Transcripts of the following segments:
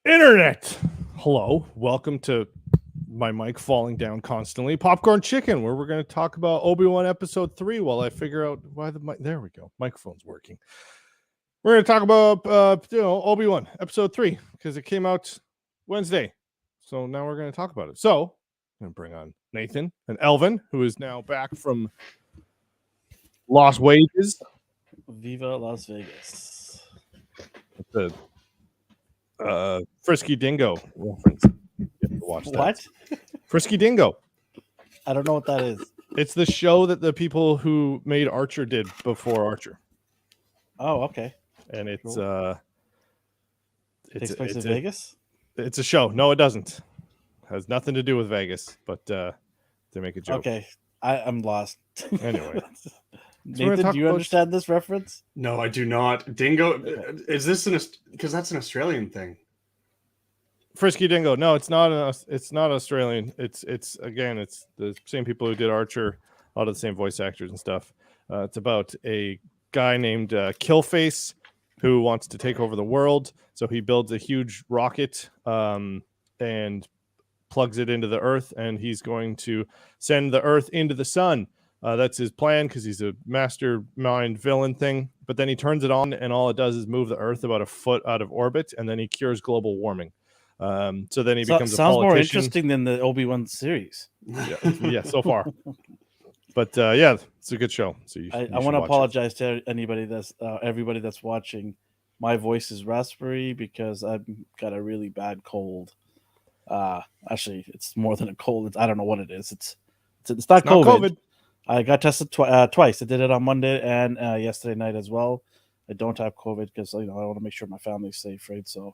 Internet. Hello. Welcome to my mic falling down constantly. Popcorn Chicken, where we're going to talk about Obi-Wan episode 3 while I figure out why the mic. There we go. Microphone's working. We're going to talk about Obi-Wan episode 3 because it came out Wednesday. So now we're going to talk about it. So I'm going to bring on Nathan and Elvin, who is now back from Lost Wages. Viva Las Vegas. The Frisky Dingo reference. You have to watch that. What? Frisky Dingo. I don't know what that is. It's the show that the people who made Archer did before Archer. Oh, okay. And it's Cool. Takes place in Vegas? It's a show. No, it doesn't. Has nothing to do with Vegas, but to make a joke. Okay. I'm lost. Anyway. Nathan, do you understand this reference? No, I do not. Dingo, is this because that's an Australian thing? Frisky Dingo. No, it's not. It's not Australian. It's the same people who did Archer. A lot of the same voice actors and stuff. It's about a guy named Killface who wants to take over the world. So he builds a huge rocket and plugs it into the Earth, and he's going to send the Earth into the sun. That's his plan because he's a mastermind villain thing. But then he turns it on, and all it does is move the Earth about a foot out of orbit, and then he cures global warming. So then he becomes a politician. Sounds more interesting than the Obi-Wan series. Yeah, so far. But yeah, it's a good show. So I want to apologize to anybody everybody that's watching. My voice is raspberry because I've got a really bad cold. Actually, it's more than a cold. I don't know what it is. It's not COVID. I got tested twice. I did it on Monday and yesterday night as well. I don't have COVID because I want to make sure my family's safe, right? So,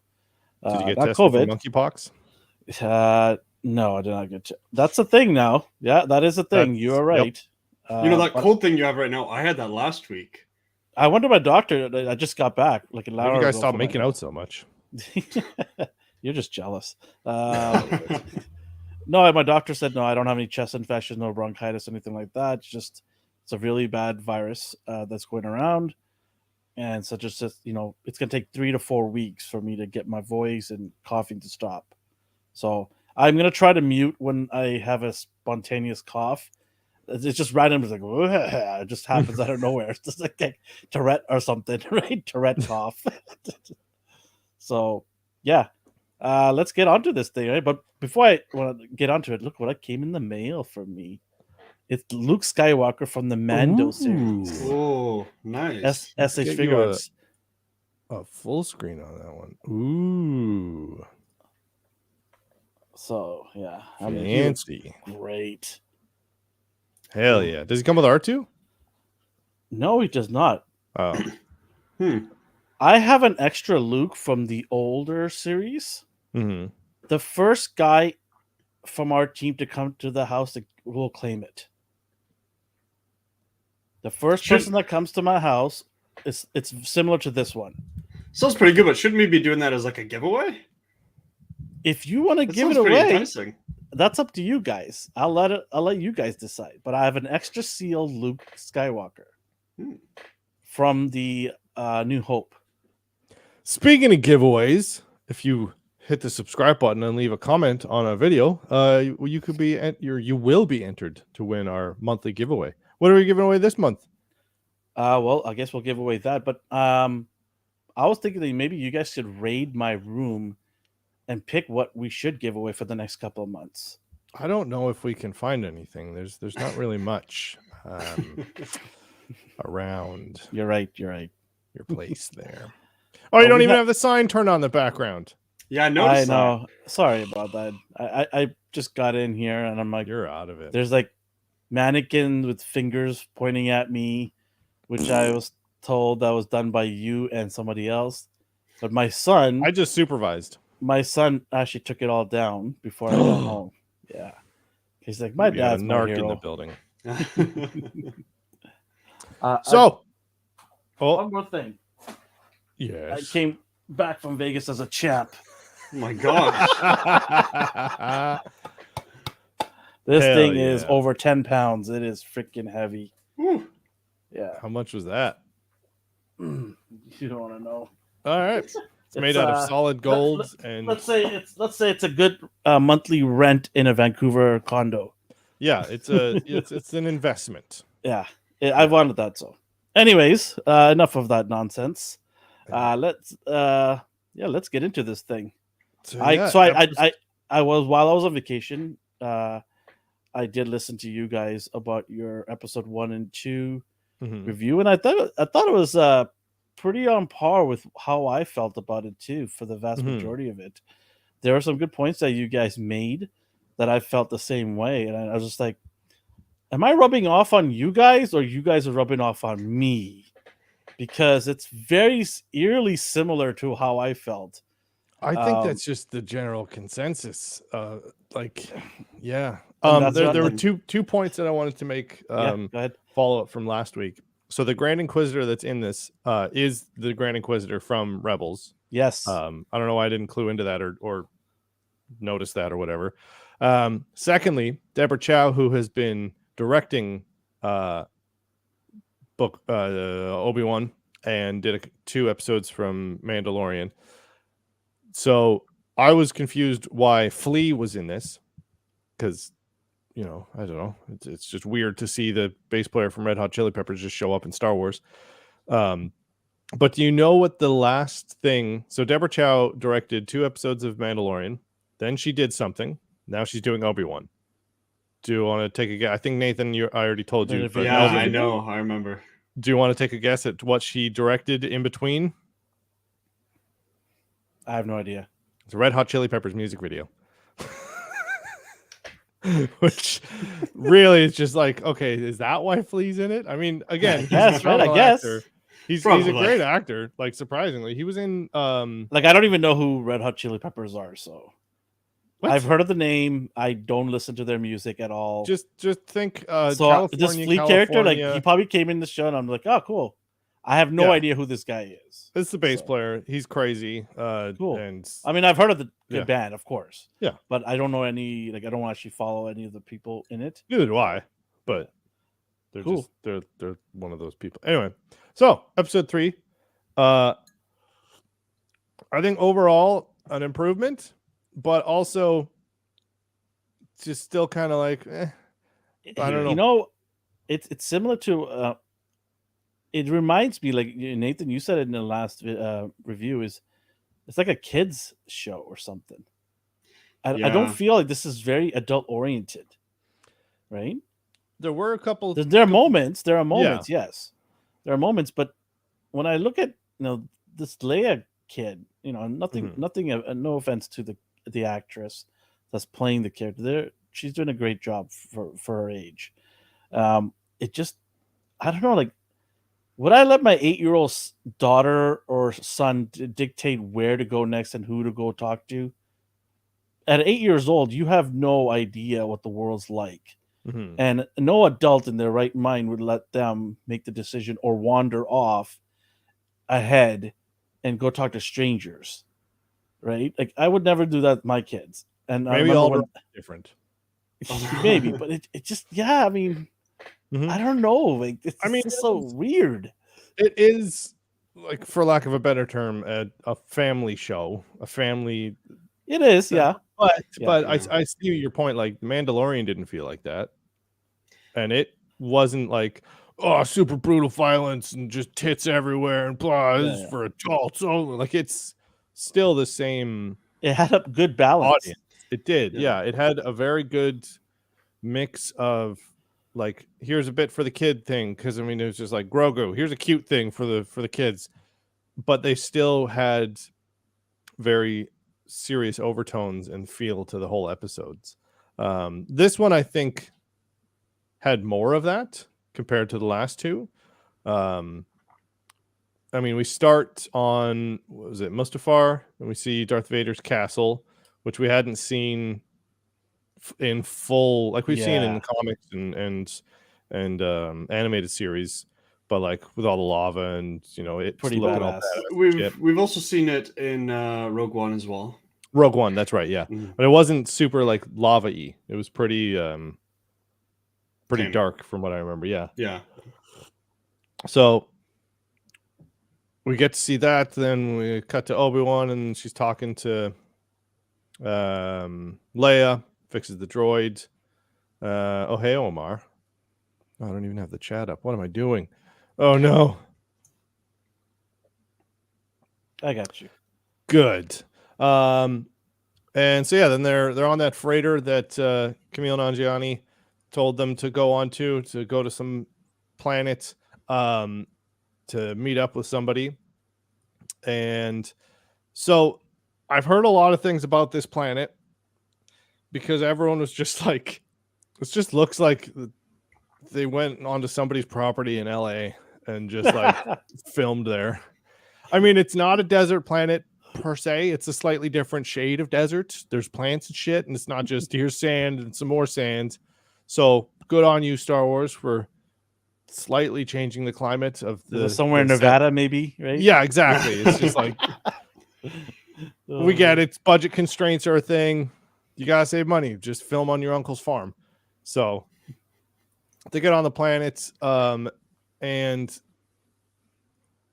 did you get not tested COVID. For monkeypox? No, I did not get. That's a thing now. Yeah, that is a thing. You are right. Yep. That cold thing you have right now. I had that last week. I went to my doctor. I just got back like an hour ago. You guys stop making out so much. You're just jealous. No, my doctor said no. I don't have any chest infections, no bronchitis, anything like that. It's a really bad virus that's going around, and so just it's gonna take 3 to 4 weeks for me to get my voice and coughing to stop. So I'm gonna try to mute when I have a spontaneous cough. It's just random. It's like it just happens out of nowhere. It's just like Tourette or something, right? Tourette cough. So yeah. Let's get onto this thing, right? But before I want to get onto it, look what came in the mail for me. It's Luke Skywalker from the Mando series. Oh, nice. SH Figures. A full screen on that one. Ooh. So, yeah. Fancy. Great. Hell yeah. Does he come with R2? No, he does not. Oh. I have an extra Luke from the older series. Mm-hmm. The first guy from our team to come to the house will claim it. The first person that comes to my house, it's similar to this one. Sounds pretty good, but shouldn't we be doing that as like a giveaway? If you want to give it away, that's up to you guys. I'll let you guys decide. But I have an extra sealed Luke Skywalker from the New Hope. Speaking of giveaways, if you hit the subscribe button and leave a comment on a video, you will be entered to win our monthly giveaway. What are we giving away this month? Well, I guess we'll give away that. But I was thinking that maybe you guys should raid my room and pick what we should give away for the next couple of months. I don't know if we can find anything. There's not really much around. You're right. Your place there. Oh, you don't even have the sign turned on the background. Yeah, I noticed. I know. Sorry about that. I just got in here and I'm like, you're out of it. There's like mannequin with fingers pointing at me, which I was told that was done by you and somebody else. But my son, I just supervised. My son actually took it all down before I got home. Yeah, he's like, my dad's my hero. In the building. One more thing. Yes. I came back from Vegas as a champ. Oh my gosh. This thing is over 10 pounds. It is freaking heavy. Woo. Yeah. How much was that? You don't want to know. All right. It's made out of solid gold, and let's say it's a good monthly rent in a Vancouver condo. yeah, it's an investment. Yeah, I wanted that. So, anyways, enough of that nonsense. Let's get into this thing. I was while I was on vacation. I did listen to you guys about your episode 1 and 2 review, and I thought it was pretty on par with how I felt about it too. For the vast majority of it, there are some good points that you guys made that I felt the same way, and I was just like, am I rubbing off on you guys, or you guys are rubbing off on me? Because it's very eerily similar to how I felt. I think that's just the general consensus. Yeah. And There were two points that I wanted to make. Go ahead. Follow up from last week. So the Grand Inquisitor that's in this is the Grand Inquisitor from Rebels. Yes. I don't know why I didn't clue into that or notice that or whatever. Secondly, Deborah Chow, who has been directing Obi-Wan and did 2 episodes from Mandalorian. So I was confused why Flea was in this, because, I don't know. It's just weird to see the bass player from Red Hot Chili Peppers just show up in Star Wars. But do you know what the last thing? So Deborah Chow directed 2 episodes of Mandalorian. Then she did something. Now she's doing Obi-Wan. Do you want to take a guess? I think, Nathan, I already told you. But yeah, I know. I remember. Do you want to take a guess at what she directed in between? I have no idea. It's a Red Hot Chili Peppers music video. Which really is just like, okay, is that why Flea's in it? I mean, again, he's a phenomenal actor. He's a great actor. Like, surprisingly, he was in. I don't even know who Red Hot Chili Peppers are. So I've heard of the name. I don't listen to their music at all. Just think. So this Flea character, he probably came in the show, and I'm like, oh, cool. I have no idea who this guy is. It's the bass player. He's crazy. Cool. And I mean, I've heard of the band, of course. Yeah. But I don't know any. I don't actually follow any of the people in it. Neither do I. But they're cool. They're one of those people. Anyway, so episode 3. I think overall an improvement, but also just still kind of like, I don't know. It's similar to. It reminds me, like Nathan, you said it in the last review, it's like a kids show or something. I don't feel like this is very adult oriented, right? There were a couple. There are moments. Yes, there are moments. But when I look at this Leia kid, nothing. No offense to the actress that's playing the character. She's doing a great job for her age. It just, I don't know, like. Would I let my 8-year-old daughter or son dictate where to go next and who to go talk to? At 8 years old, you have no idea what the world's like. And no adult in their right mind would let them make the decision or wander off ahead and go talk to strangers, right? Like, I would never do that with my kids. And maybe all different. Maybe, but it just, I mean... I don't know. Like, it's so weird. It is, like, for lack of a better term, a family show. A family. It is, yeah. But I see your point. Like, Mandalorian didn't feel like that, and it wasn't like, oh, super brutal violence and just tits everywhere and blah. This is for adults only. Like, it's still the same. It had a good balance. Audience. It did, yeah. It had a very good mix of. Like, here's a bit for the kid thing, because I mean it was just like Grogu. Here's a cute thing for the kids, but they still had very serious overtones and feel to the whole episodes. This one I think had more of that compared to the last 2. I mean, we start on Mustafar, and we see Darth Vader's castle, which we hadn't seen in full, like we've seen in comics and animated series, but like with all the lava and it's pretty badass. We've also seen it in Rogue One as well. Rogue One, that's right, yeah. But it wasn't super like lava-y. It was pretty dark from what I remember. Yeah. Yeah. So we get to see that. Then we cut to Obi-Wan, and she's talking to Leia, fixes the droid. Oh, hey, Omar. Oh, I don't even have the chat up. What am I doing? Oh, no. I got you. Good. And so, yeah, then they're on that freighter that Camille Nanjiani told them to go on to go to some planet to meet up with somebody. And so I've heard a lot of things about this planet because everyone was just like, it just looks like they went onto somebody's property in LA and just like filmed there. I mean, it's not a desert planet per se. It's a slightly different shade of desert. There's plants and shit, and it's not just here's sand and some more sand. So good on you, Star Wars, for slightly changing the climate of the somewhere in the set. Nevada, maybe, right? Yeah, exactly. It's just like we get it. Budget constraints are a thing. You gotta save money. Just film on your uncle's farm. So they get on the planet, and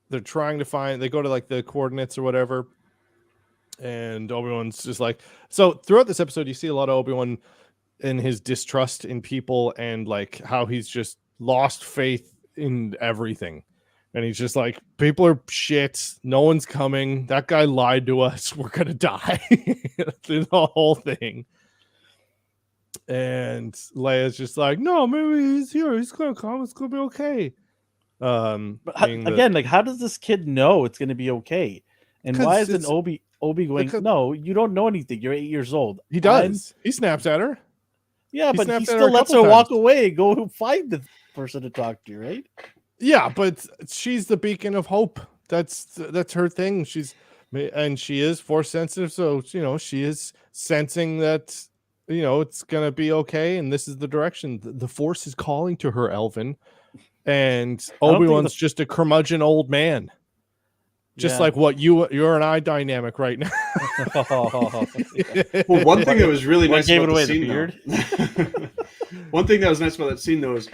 they're trying to find. They go to like the coordinates or whatever, and Obi-Wan's just like. So throughout this episode, you see a lot of Obi-Wan in his distrust in people and like how he's just lost faith in everything. And he's just like, people are shit. No one's coming. That guy lied to us. We're going to die. The whole thing. And Leia's just like, no, maybe he's here. He's going to come. It's going to be okay. But again, like, how does this kid know it's going to be okay? And why isn't Obi going, no, you don't know anything. You're 8 years old. He does. He snaps at her. Yeah, but he still lets her walk away and go find the person to talk to, right? Yeah, but she's the beacon of hope. That's her thing. She is force sensitive, so she is sensing that it's gonna be okay, and this is the direction. The force is calling to her, Elvin, and Obi-Wan's just a curmudgeon old man, just like what you're and I dynamic right now. Well, one thing that was really nice about the scene, one thing that was nice about that scene though is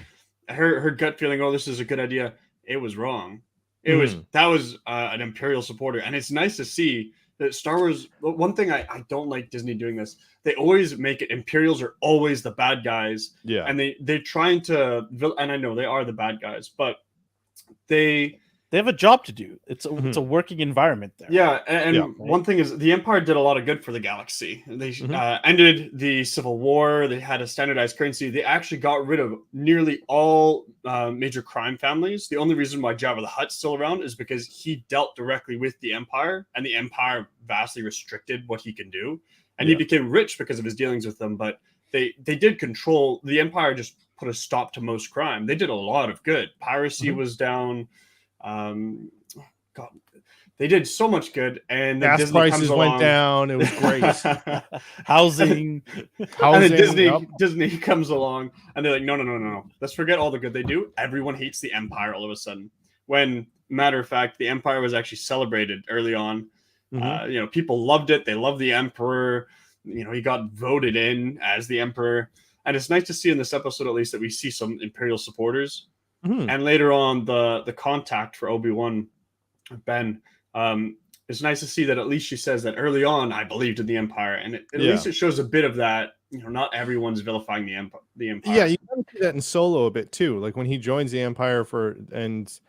her gut feeling, oh, this is a good idea. It was wrong. That was an Imperial supporter. And it's nice to see that Star Wars, one thing I don't like Disney doing this, they always make it, Imperials are always the bad guys. Yeah. And they're trying to, and I know they are the bad guys, but they have a job to do. It's a working environment there. Yeah, and one thing is the Empire did a lot of good for the galaxy. They ended the Civil War. They had a standardized currency. They actually got rid of nearly all major crime families. The only reason why Jabba the Hutt's still around is because he dealt directly with the Empire, and the Empire vastly restricted what he can do. And he became rich because of his dealings with them. But they did control. The Empire just put a stop to most crime. They did a lot of good. Piracy was down. God, they did so much good, and then gas prices went down. It was great. housing. And then Disney comes along, and they're like, no. Let's forget all the good they do. Everyone hates the Empire all of a sudden. When, matter of fact, the Empire was actually celebrated early on. People loved it. They loved the Emperor. He got voted in as the Emperor, and it's nice to see in this episode at least that we see some Imperial supporters. And later on, the contact for Obi-Wan, Ben, it's nice to see that at least she says that early on, I believed in the Empire. And at least it shows a bit of that. Not everyone's vilifying the Empire. Yeah, you can see that in Solo a bit too. Like when he joins the Empire and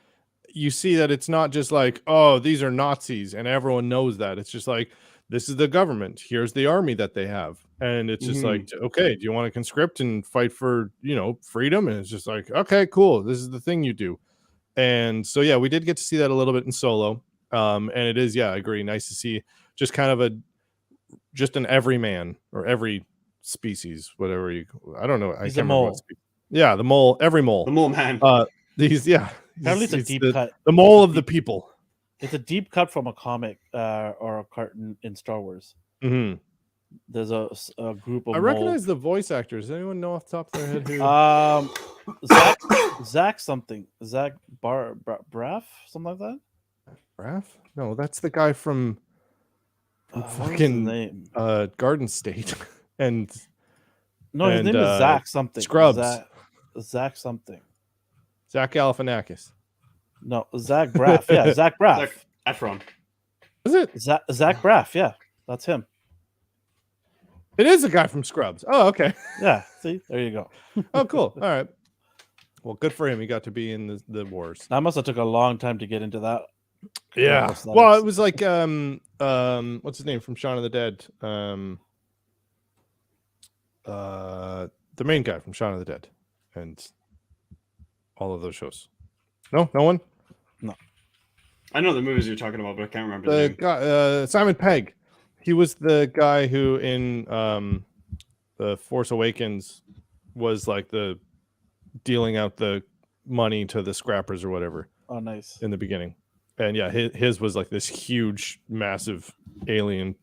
you see that it's not just like, oh, these are Nazis and everyone knows that. It's just like, this is the government. Here's the army that they have. And it's just like, okay, do you want to conscript and fight for, freedom? And it's just like, okay, cool. This is the thing you do. And so, yeah, we did get to see that a little bit in Solo. And it is, I agree. Nice to see just kind of just an everyman or every species, whatever I don't know. I can't remember what species. Yeah, the mole, every mole. The mole man. Apparently it's a deep cut. The mole of the people. It's a deep cut from a comic or a cartoon in Star Wars. There's a group of. I recognize the voice actors. Does anyone know off the top of their head who? Zach something. Zach Braff, something like that. Braff? No, that's the guy from fucking Garden State. And his name is Zach something. Scrubs. Zach something. Zach Galifianakis. No, Zach Braff. Yeah, Zach Braff. Zac Efron. Is it? Zach Braff. Yeah, that's him. It is a guy from Scrubs. Oh, okay. Yeah, see, there you go. Oh, cool. All right. Well, good for him. He got to be in the wars. That must have took a long time to get into that. Yeah. Aesthetics. Well, it was like what's his name from Shaun of the Dead? The main guy from Shaun of the Dead, and all of those shows. No one. I know the movies you're talking about, but I can't remember The the name. guy, Simon Pegg. He was the guy who in the Force Awakens was like the dealing out the money to the scrappers or whatever Oh, nice. in the beginning. And yeah, his was like this huge, massive alien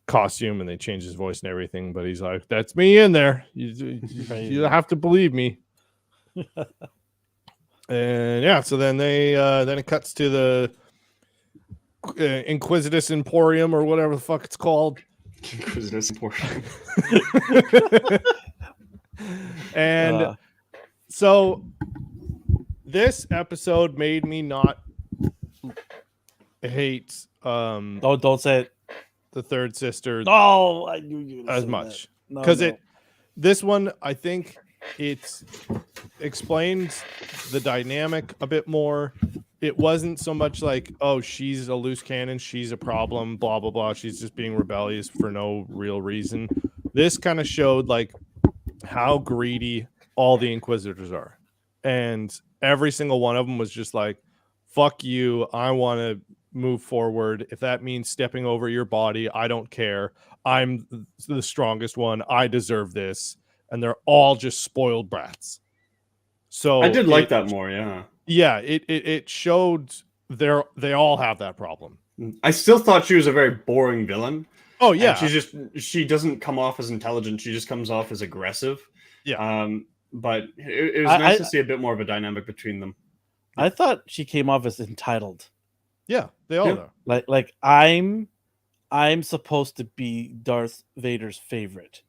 costume, and they changed his voice and everything. But he's like, "That's me in there. You have to believe me." And yeah, so then then it cuts to the Inquisitus Emporium or whatever the fuck it's called. Inquisitus Emporium. And so this episode made me not hate Don't say it. the third sister Oh, I knew you were gonna as say much that. because this one I think it explains the dynamic a bit more. It wasn't so much like, oh, she's a loose cannon, she's a problem, blah blah blah, she's just being rebellious for no real reason. This kind of showed like how greedy all the Inquisitors are, and every single one of them was just like, fuck you, I want to move forward. If that means stepping over your body, I don't care. I'm the strongest one. I deserve this. And they're all just spoiled brats. So I did like that more, yeah. Yeah, it showed they all have that problem. I still thought she was a very boring villain. Oh yeah. And she doesn't come off as intelligent, she just comes off as aggressive. Yeah. But it was nice to see a bit more of a dynamic between them. I thought she came off as entitled. Yeah, they all are. Like I'm supposed to be Darth Vader's favorite.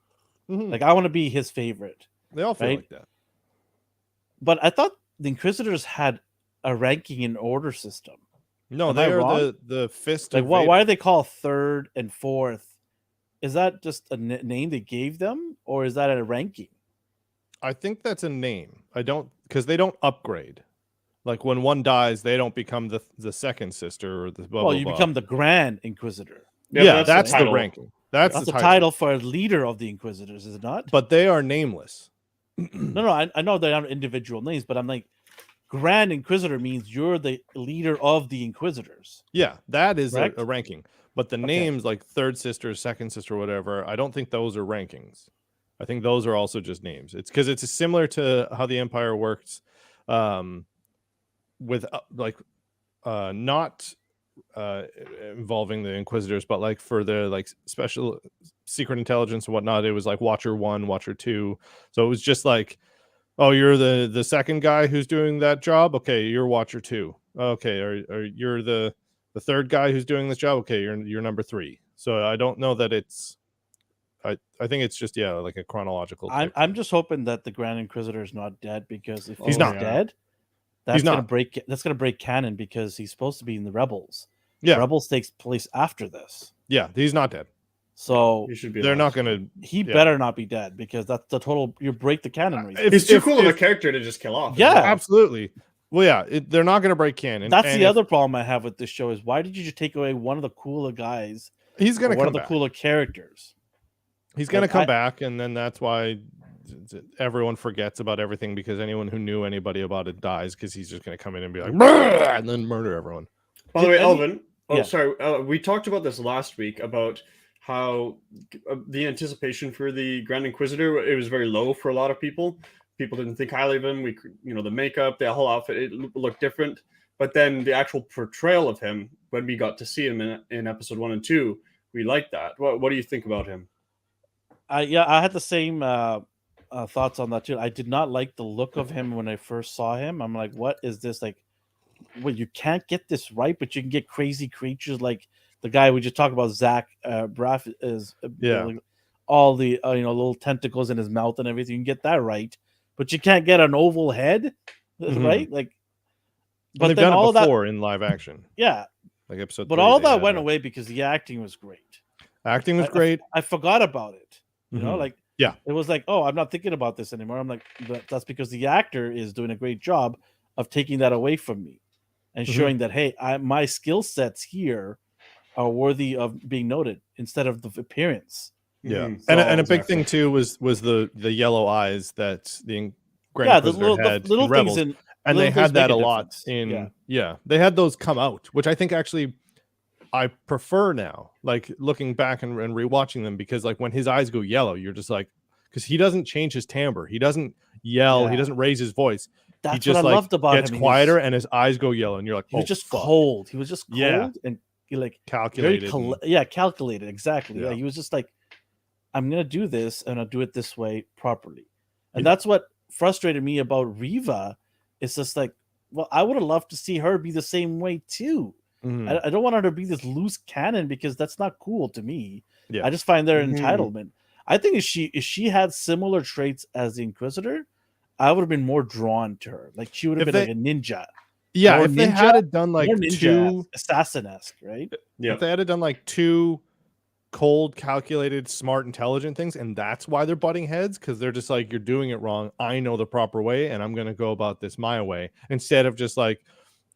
Mm-hmm. Like I want to be his favorite. They all feel right? like that. But I thought the Inquisitors had a ranking and order system. No, Am they I are wrong? the fist. Like of why Vader. do they call third and fourth? Is that just a name they gave them, or is that a ranking? I think that's a name. I don't, because they don't upgrade. Like when one dies, they don't become the second sister or the blah, Well, blah, you blah. become the Grand Inquisitor. Yeah, that's the the title. ranking. That's That's the a title for a leader of the Inquisitors, is it not? But they are nameless. No, I know they're not individual names, but I'm like, Grand Inquisitor means you're the leader of the Inquisitors. Yeah, that is Correct? a ranking. But the names like third sister, second sister, whatever, I don't think those are rankings. I think those are also just names. It's because it's similar to how the Empire works, with not involving the Inquisitors, but like for the like special secret intelligence and whatnot, it was like Watcher 1, Watcher 2. So it was just like, oh, you're the second guy who's doing that job. Okay, you're Watcher 2. Okay, or you're the third guy who's doing this job. Okay, you're number 3. So I don't know that it's. I think it's just like a chronological. I'm just hoping that the Grand Inquisitor is not dead, because if He's not dead, that's gonna break canon, because he's supposed to be in the Rebels. Yeah, Rebels takes place after this. Yeah, he's not dead. So He should be. They're alive. not gonna. He better not be dead, because that's the total. You break the canon reason. He's too cool of a character to just kill off. Yeah. Absolutely. Well, yeah, they're not gonna break canon. That's and the other problem I have with this show is, why did you just take away one of the cooler guys? He's gonna one come of the back. cooler characters. He's gonna Like, come back, and then that's why everyone forgets about everything, because anyone who knew anybody about it dies, because he's just gonna come in and be like, "Brrr," and then murder everyone. By the way, Elvin. Yeah. Sorry. We talked about this last week about how the anticipation for the Grand Inquisitor, it was very low for a lot of people. People didn't think highly of him. The makeup, the whole outfit, it looked different. But then the actual portrayal of him, when we got to see him in episode 1 and 2, we liked that. What do you think about him? I had the same thoughts on that too. I did not like the look of him when I first saw him. I'm like, what is this? Like, well, you can't get this right, but you can get crazy creatures like the guy we just talked about, Zach Braff, is like all the little tentacles in his mouth and everything. You can get that right, but you can't get an oval head, right? Like, But they've then done all it that, before in live action, yeah. like episode. But 3, all they that had went a- away because the acting was great. Acting was I great. I forgot about it. You know, Mhm. like Yeah. it was like, oh, I'm not thinking about this anymore. I'm like, that's because the actor is doing a great job of taking that away from me and Mhm. showing that, hey, my skill sets here are worthy of being noted instead of the appearance. Yeah, Mhm. and Oh, a big thing exactly. too was the yellow eyes that the Grand Yeah, the Inquisitor the had little in things Rebels, in and they little things had make that a a lot difference. in they had those come out, which I think actually I prefer now. Like looking back and rewatching them, because like when his eyes go yellow, you're just like, because he doesn't change his timbre, he doesn't yell, he Yeah. doesn't raise his voice. He That's what I just like loved about gets him. quieter and his eyes go yellow, and you're like, He oh, was just fuck. cold. He was just Yeah. cold and like Calculated. calculated. Exactly. Yeah. Yeah. He was just like, I'm gonna do this and I'll do it this way properly. And Yeah. that's what frustrated me about Riva. It's just like, well, I would have loved to see her be the same way too. Mhm. I don't want her to be this loose cannon because that's not cool to me. Yeah. I just find their Mhm. entitlement. I think if she had similar traits as the Inquisitor, I would have been more drawn to her. Like she would have If been they- like a ninja. Yeah, More if they ninja, had it done like more ninja two, assassin-esque, right? Yeah. if they had it done like two cold, calculated, smart, intelligent things, and that's why they're butting heads, because they're just like, you're doing it wrong. I know the proper way, and I'm gonna go about this my way, instead of just like,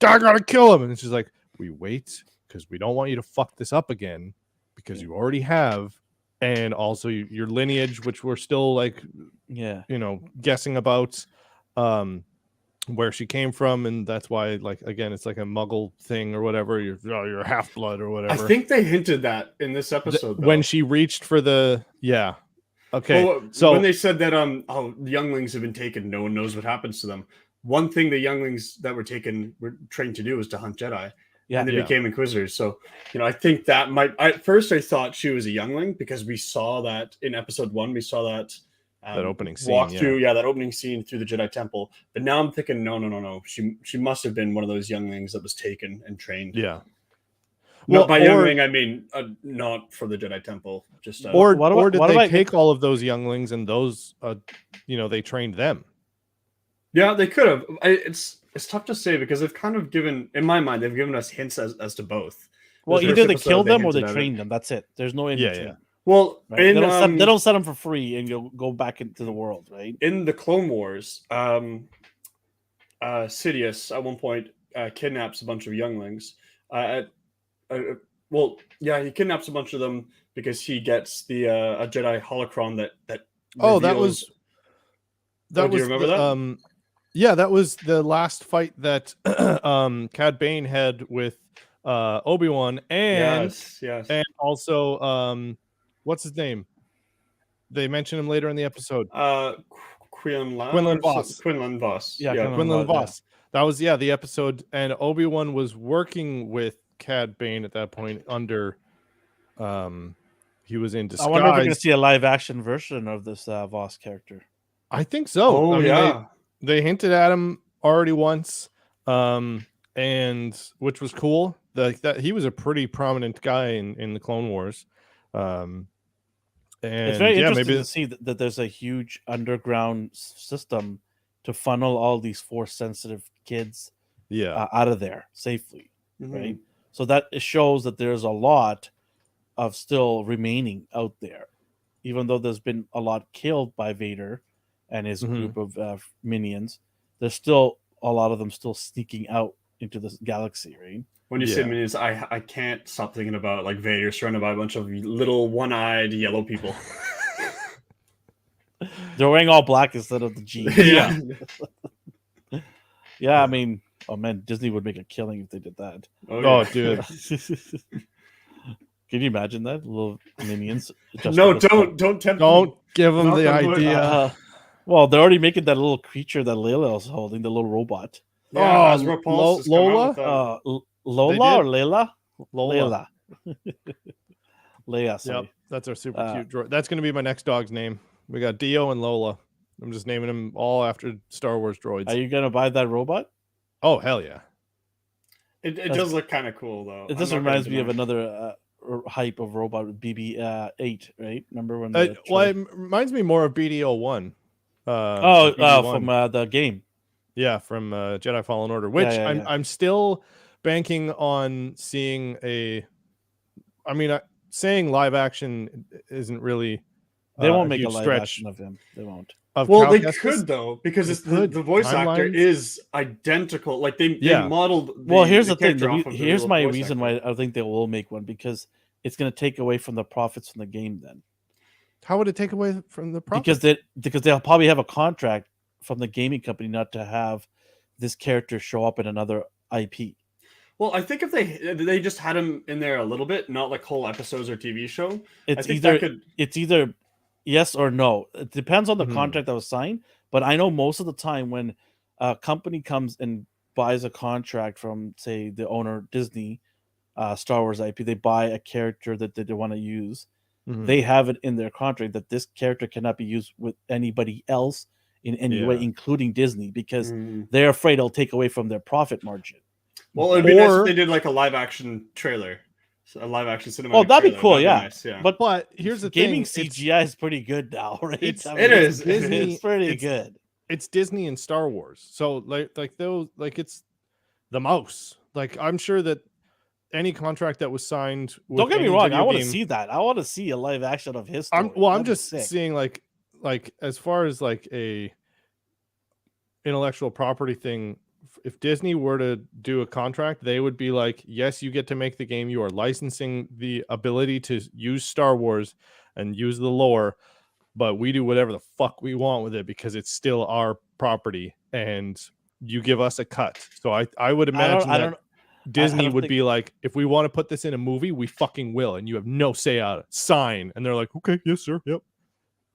I gotta kill him. And it's just like, we wait because we don't want you to fuck this up again, because you already have, and also your lineage, which we're still like, Yeah. guessing about. Where she came from, and that's why, like, again, it's like a Muggle thing or whatever. You're half blood or I whatever. think they hinted that in this episode. When though. she reached for the okay, Well, so when they said that the younglings have been taken, no one knows what happens to them. One thing the younglings that were taken were trained to do was to hunt Jedi. Yeah. And they Yeah. became Inquisitors. So, I think that might. At first, I thought she was a youngling because we saw that in episode 1. We saw that that opening scene, walk through, that opening scene through the Jedi Temple. But now I'm thinking, no. She must have been one of those younglings that was taken and trained. yeah. Well, Well, by or- youngling, I mean not for the Jedi Temple. Just Or What did about they take all of those younglings and those, they trained them? yeah, they could have. It's tough to say because they've kind of given, in my mind, they've given us hints as to both. Well, This either first they episode, kill them or hinted they at train it. them. That's it. There's no in Yeah, between. yeah. Well, Right? They don't set them for free and go back into the world, right? in the Clone Wars, Sidious at one point kidnaps a bunch of younglings. He kidnaps a bunch of them because he gets the a Jedi holocron that. Oh, that reveals- was that Oh, do was you remember that? Yeah, that was the last fight that Cad Bane had with Obi-Wan, and yes. also what's his name? They mention him later in the episode. Quinlan Boss. Quinlan Boss. Yeah, Quinlan Boss, Boss. That was the episode, and Obi-Wan was working with Cad Bane at that point under he was in disguise. I wonder if we're going to see a live action version of this Voss character. I think so. Oh, I mean, yeah. they hinted at him already once, and which was cool. That he was a pretty prominent guy in the Clone Wars. And It's very interesting maybe to see that there's a huge underground system to funnel all these force sensitive kids out of there safely, right? So that it shows that there's a lot of still remaining out there, even though there's been a lot killed by Vader and his group of minions. There's still a lot of them still sneaking out into this galaxy, right? When you say minions, I can't stop thinking about like Vader surrounded by a bunch of little one-eyed yellow people. They're wearing all black instead of the jeans. Yeah. Yeah, I mean, oh man, Disney would make a killing if they did that. Oh, dude. Can you imagine that? Little minions. No, don't tempt Don't me. give them Knock the on wood. idea. Well, they're already making that little creature that Layla is holding, the little robot. Yeah, Oh, Hasbro Pulse has come out Lola? with that. Lola did? or Layla? Lola. Leia, sorry. Yep, that's our super cute droid. That's going to be my next dog's name. We got Dio and Lola. I'm just naming them all after Star Wars droids. Are you going to buy that robot? Oh, hell yeah. It does look kind of cool though. It just reminds me of another hype of robot with BB-8, right? Remember when? It reminds me more of BD-01. from BD-1. the game. Yeah, from Jedi Fallen Order, which I'm still banking on seeing a. I mean, saying live action isn't really. They won't make a huge live stretch action of him. They won't. Well, they Cal Kestis? could though, because They it's could. the voice actor Timelines? is identical. Like they Yeah. modeled. Well, here's the thing. character off of the Here's real my voice reason actor. why I think they will make one, because it's going to take away from the profits from the game. Then How would it take away from the profit? because they'll probably have a contract from the gaming company not to have this character show up in another IP. Well, I think if they just had him in there a little bit, not like whole episodes or TV show. It's I think it's either yes or no. It depends on the Mhm. contract that was signed. But I know most of the time when a company comes and buys a contract from, say, the owner Disney, Star Wars IP, they buy a character that they want to use. Mhm. They have it in their contract that this character cannot be used with anybody else in any way, including Disney, because they're afraid it'll take away from their profit margin. Well, it'd be nice if they did like a live action trailer, a live action cinematic. Oh, that'd be cool, that'd yeah. be nice, yeah. But here's the gaming thing, CGI is pretty good now, right? It is Disney. It's pretty good. It's Disney and Star Wars, so like those, like it's the mouse. Like I'm sure that any contract that was signed. Don't get me any wrong. video I want to game- see that. I want to see a live action of his story. I'm just seeing like as far as like a intellectual property thing. If Disney were to do a contract, they would be like, yes, you get to make the game. You are licensing the ability to use Star Wars and use the lore, but we do whatever the fuck we want with it because it's still our property and you give us a cut. So I would imagine that Disney would be like, if we want to put this in a movie, we fucking will. And you have no say out. Sign. And they're like, okay, yes, sir. Yep.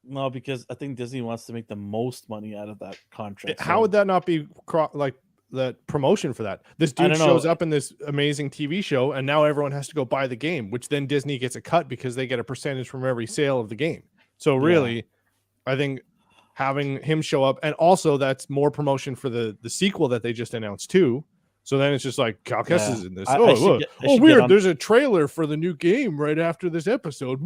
No, because I think Disney wants to make the most money out of that contract. How would that not be like that promotion for that? This dude shows up in this amazing TV show and now everyone has to go buy the game, which then Disney gets a cut because they get a percentage from every sale of the game. So really, I think having him show up, and also that's more promotion for the sequel that they just announced too. So then it's just like Cal Kestis is in this. Weird. There's a trailer for the new game right after this episode.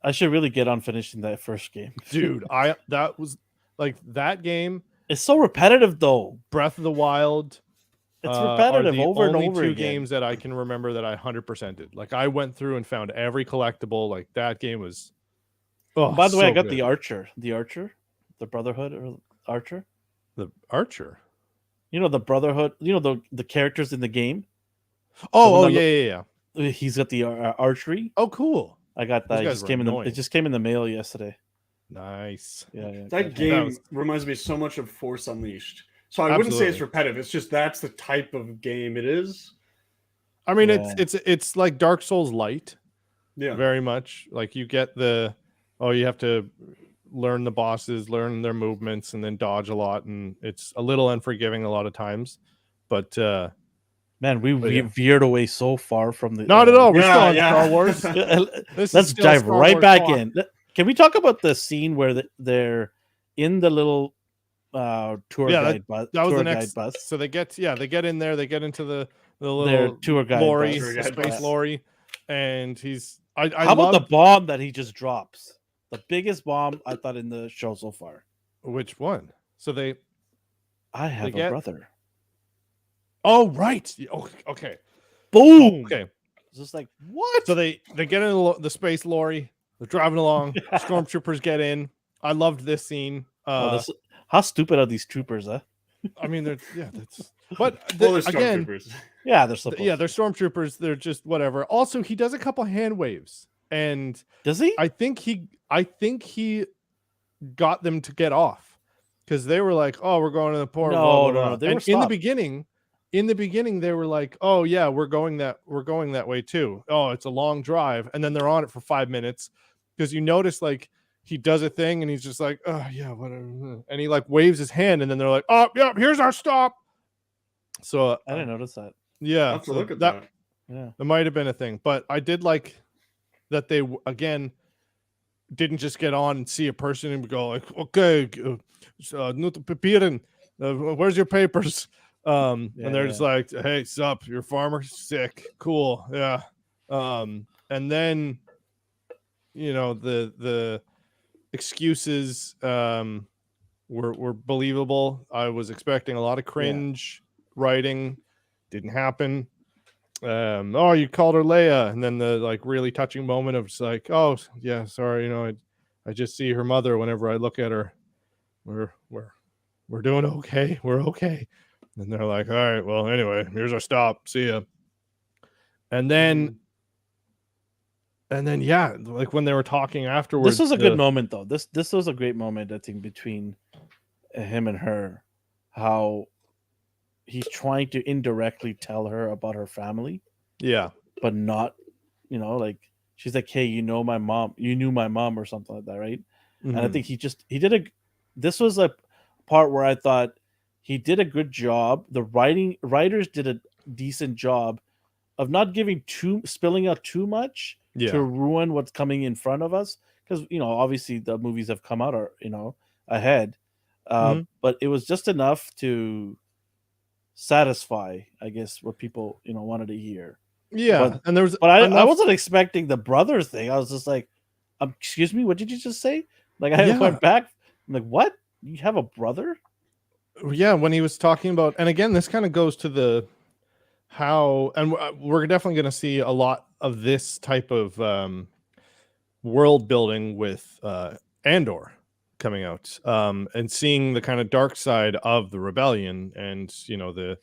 I should really get on finishing that first game. Dude, that was like that game. It's so repetitive though. Breath of the Wild. It's repetitive over and over two again. Games that I can remember that I 100%ed. Like I went through and found every collectible. Like that game was. Oh, by the way, I got the Archer, the Brotherhood or Archer. The Archer. You know the Brotherhood. You know the characters in the game. Oh yeah. He's got the archery. Oh, cool. I got that. It just came in the mail yesterday. Nice. Yeah. That game reminds me so much of Force Unleashed. So I wouldn't say it's repetitive. It's just that's the type of game it is. I mean, it's like Dark Souls light. Yeah. Very much. Like you get you have to learn the bosses, learn their movements, and then dodge a lot, and it's a little unforgiving a lot of times. But man, we veered away so far from the. Not at all. We're still on Star Wars. Let's dive right back in. Can we talk about the scene where they're in the little tour guide bus? That was the next bus. So they get in there. They get into the little tour guide lorry, bus. space lorry, and he's. How about the bomb that he just drops? The biggest bomb I thought in the show so far. Which one? So I have a brother. Oh right. Okay. Boom. Okay. It's just like what? So they get in the space lorry. They're driving along. Stormtroopers get in. I loved this scene. How stupid are these troopers, huh? I mean, they're stormtroopers. Yeah, they're they're stormtroopers. They're just whatever. Also, he does a couple hand waves, and does he? I think he got them to get off because they were like, "Oh, we're going to the port." No. They were in the beginning, they were like, "Oh yeah, we're going that way too." Oh, it's a long drive, and then they're on it for 5 minutes because you notice like he does a thing and he's just like, "Oh yeah, whatever," and he like waves his hand, and then they're like, "Oh yeah, here's our stop." So I didn't notice that. Yeah, I'll have to look at that. Yeah, it might have been a thing, but I did like that they again didn't just get on and see a person and go like, "Okay, where's your papers?" And they're just like, "Hey, sup, you're a farmer? Sick, cool, yeah." And then the excuses were believable. I was expecting a lot of cringe writing, didn't happen. Oh, you called her Leia, and then the like really touching moment of just like, oh yeah, sorry, I just see her mother whenever I look at her. We're doing okay. We're okay. And they're like, all right, well, anyway, here's our stop. See ya. And then yeah, like when they were talking afterwards. This was a good moment though. This was a great moment, I think, between him and her. How he's trying to indirectly tell her about her family. Yeah. But not, like she's like, hey, you knew my mom or something like that, right? Mm-hmm. And I think this was a part where I thought he did a good job. The writers did a decent job of not spilling out too much to ruin what's coming in front of us. Because, obviously the movies have come out, ahead. But it was just enough to satisfy, I guess, what people, wanted to hear. Yeah. But I wasn't expecting the brothers thing. I was just like, excuse me, what did you just say? Like I went back. I'm like, what? You have a brother? Yeah, when he was talking about, and again, this kind of goes to the how, and we're definitely going to see a lot of this type of world building with Andor coming out, and seeing the kind of dark side of the rebellion and the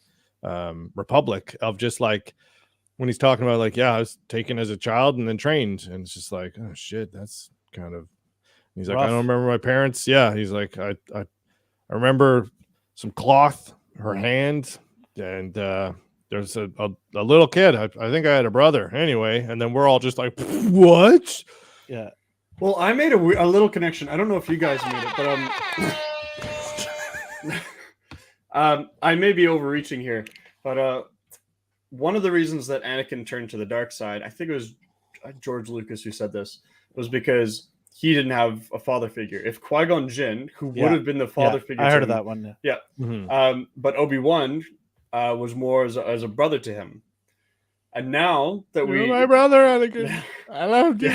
Republic, of just like when he's talking about like, yeah, I was taken as a child and then trained, and it's just like, oh shit, that's kind of. He's like, rough. I don't remember my parents. Yeah, he's like, I remember some cloth, her hand, and there's a little kid. I think I had a brother anyway, and then we're all just like, what? Yeah. Well, I made a little connection. I don't know if you guys made it, but I may be overreaching here, but one of the reasons that Anakin turned to the dark side, I think it was George Lucas who said this, was because he didn't have a father figure. If Qui-Gon Jinn, who would have been the father figure, I heard of that one. Yeah. Mm-hmm. But Obi-Wan was more as a brother to him. And now that You're my brother, Anakin, I loved you.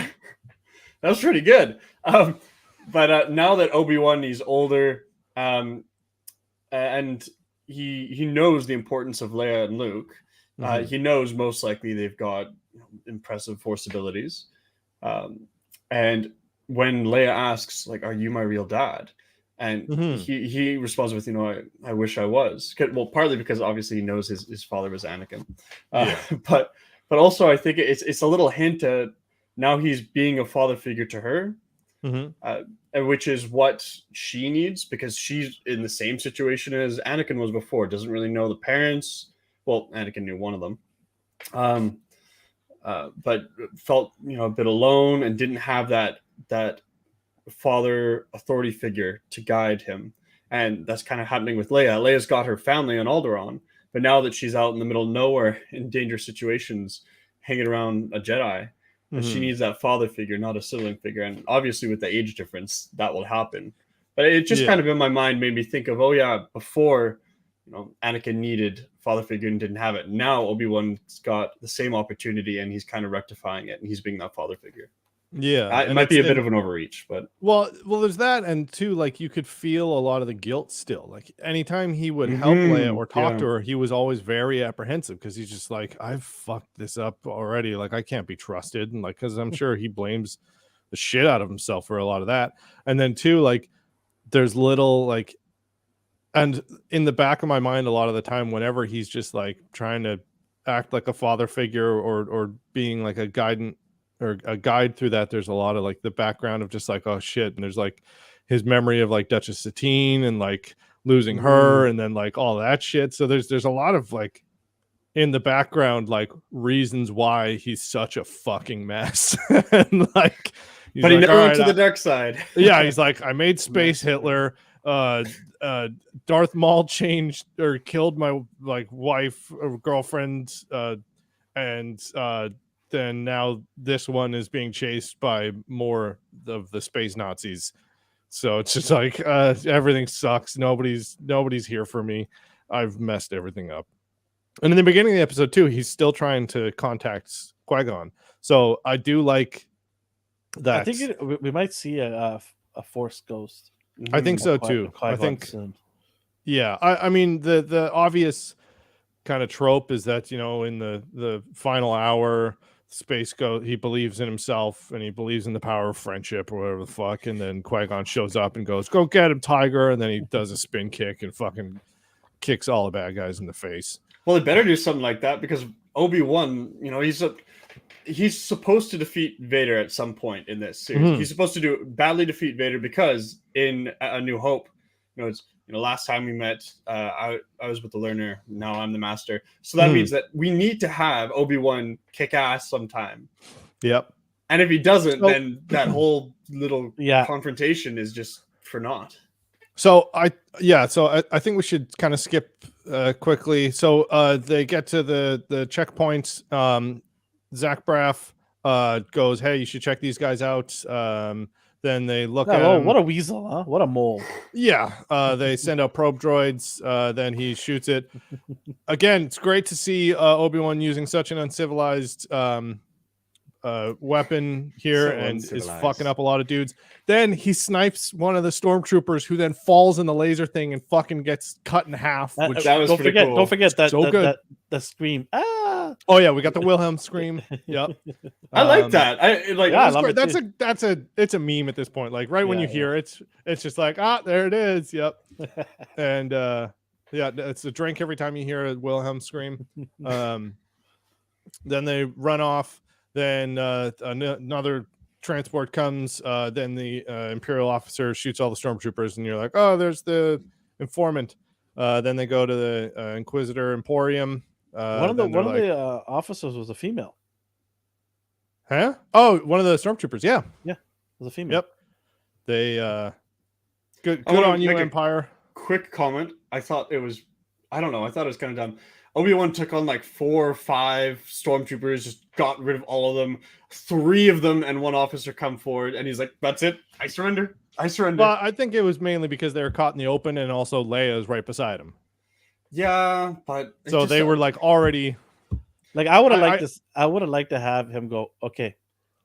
That was pretty good. But now that Obi-Wan, he's older, and he knows the importance of Leia and Luke. He knows most likely they've got impressive Force abilities. And when Leia asks, like, are you my real dad? And he responds with, I wish I was. Well, partly because obviously he knows his father was Anakin. But also I think it's a little hint at now he's being a father figure to her, which is what she needs, because she's in the same situation as Anakin was before. Doesn't really know the parents. Well, Anakin knew one of them. But felt a bit alone and didn't have that father authority figure to guide him, and that's kind of happening with Leia. Leia's got her family on Alderaan, but now that she's out in the middle of nowhere in dangerous situations, hanging around a Jedi, she needs that father figure, not a sibling figure. And obviously, with the age difference, that will happen. But it just kind of in my mind made me think of, before Anakin needed father figure and didn't have it. Now Obi-Wan's got the same opportunity, and he's kind of rectifying it, and he's being that father figure. Yeah, it might be a bit of an overreach, but well, there's that, and too, like you could feel a lot of the guilt still. Like anytime he would help Leia or talk to her, he was always very apprehensive because he's just like, I've fucked this up already. Like I can't be trusted, and like because I'm sure he blames the shit out of himself for a lot of that. And then too, like there's little like, and in the back of my mind, a lot of the time, whenever he's just like trying to act like a father figure or being like a guidance or a guide through that, there's a lot of like the background of just like, oh shit, and there's like his memory of like Duchess Satine and like losing her and then like all that shit. So there's a lot of like in the background like reasons why he's such a fucking mess. And like but he never went to the dark side. Yeah, he's like, I made space Hitler, Darth Maul changed or killed my like wife or girlfriend, and then now this one is being chased by more of the space Nazis. So it's just like everything sucks. Nobody's here for me. I've messed everything up. And in the beginning of the episode too, he's still trying to contact Qui-Gon. So I do like that. I think we might see a Force ghost. I think so Qui- too. I Qui-Gon think, soon. yeah. I mean, the obvious kind of trope is that, you know, in the final hour, he believes in himself and he believes in the power of friendship or whatever the fuck, and then Qui-Gon shows up and goes, "Go get him, Tiger," and then he does a spin kick and fucking kicks all the bad guys in the face. Well, they better do something like that because Obi-Wan, you know, he's supposed to defeat Vader at some point in this series. Mhm. He's supposed to badly defeat Vader because in A New Hope, you know, it's, you know, last time we met, I was with the learner, now I'm the master. So that means that we need to have Obi-Wan kick ass sometime. Yep. And if he doesn't, So- then that whole little Yeah. confrontation is just for naught. So I think we should kind of skip quickly. So they get to the checkpoints. Zach Braff goes, "Hey, you should check these guys out." Then they look at him. What a weasel, huh? What a mole. Yeah, they send out probe droids. Then he shoots it. Again, it's great to see Obi-Wan using such an uncivilized weapon here, So and is uncivilized. fucking up a lot of dudes. Then he snipes one of the stormtroopers, who then falls in the laser thing and fucking gets cut in half. Which, that was don't pretty forget, cool. don't forget that, So that, good. that scream. Ah, oh yeah, we got the Wilhelm scream. Yep, I like that. I like. Yeah, I That's love great. it That's it's a meme at this point. Like right when Yeah, you hear it, it's just like, ah, there it is. Yep. And yeah, it's a drink every time you hear a Wilhelm scream. Then they run off. Then another transport comes. Then the Imperial officer shoots all the stormtroopers, and you're like, oh, there's the informant. Then they go to the Inquisitor Emporium. one of the officers was a female. Huh? Oh, one of the stormtroopers. Yeah, Was a female. Yep. They good wanna on you, make a Empire. quick comment. I thought it was, I don't know. I thought it was kind of dumb. Obi-Wan took on like 4 or 5 stormtroopers, just got rid of all of them. 3 of them and 1 officer come forward, and he's like, "That's it. I surrender. I surrender." Well, I think it was mainly because they were caught in the open, and also Leia is right beside him. Yeah, but it So just- they were like already. Like I would have I- liked this. I would have liked to have him go. Okay,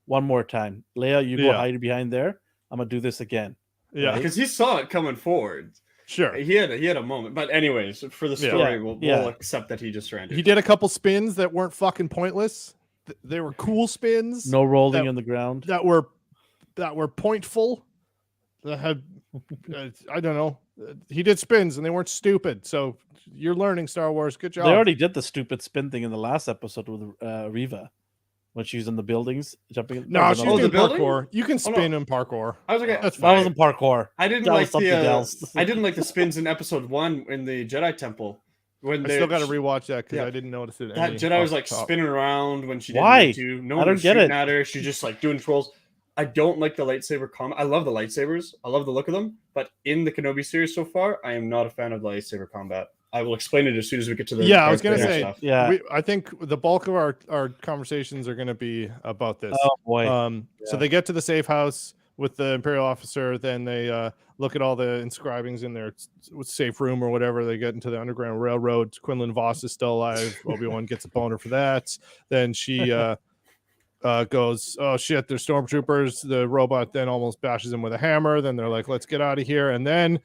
one more time, Leia. You go Yeah. hide behind there. I'm gonna do this again. Yeah, because he saw it coming forward. sure. He had a moment. But anyways, for the Yeah. story, Yeah. we'll accept that he just surrendered. He did a couple spins that weren't fucking pointless. They were cool spins. No rolling That- on the ground. that were pointful. That had I don't know. He did spins and they weren't stupid. So you're learning Star Wars. Good job. They already did the stupid spin thing in the last episode with Riva, when she was in the buildings jumping. No, she's Oh, doing the building? parkour. You can Oh, no. spin in parkour. I was like, That's That fine. wasn't parkour. I didn't That was like something the else. I didn't like the spins in episode 1 in the Jedi Temple when I they still got to rewatch that because Yeah. I didn't notice it. that any Jedi was off like the top. spinning around when she didn't Why? need to. No I one don't was get shooting it. at her. She's just like doing twirls. I don't like the lightsaber combat. I love the lightsabers. I love the look of them. But in the Kenobi series so far, I am not a fan of the lightsaber combat. I will explain it as soon as we get to the Yeah, I was Darth gonna Vader say, stuff. Yeah. I think the bulk of our conversations are going to be about this. Oh boy. So Yeah. they get to the safe house with the Imperial officer. Then they look at all the inscribings in their safe room or whatever. They get into the Underground Railroad. Quinlan Voss is still alive. Obi-Wan gets a boner for that. Then she goes, "Oh shit, there's stormtroopers." The robot then almost bashes him with a hammer. Then they're like, "Let's get out of here." And then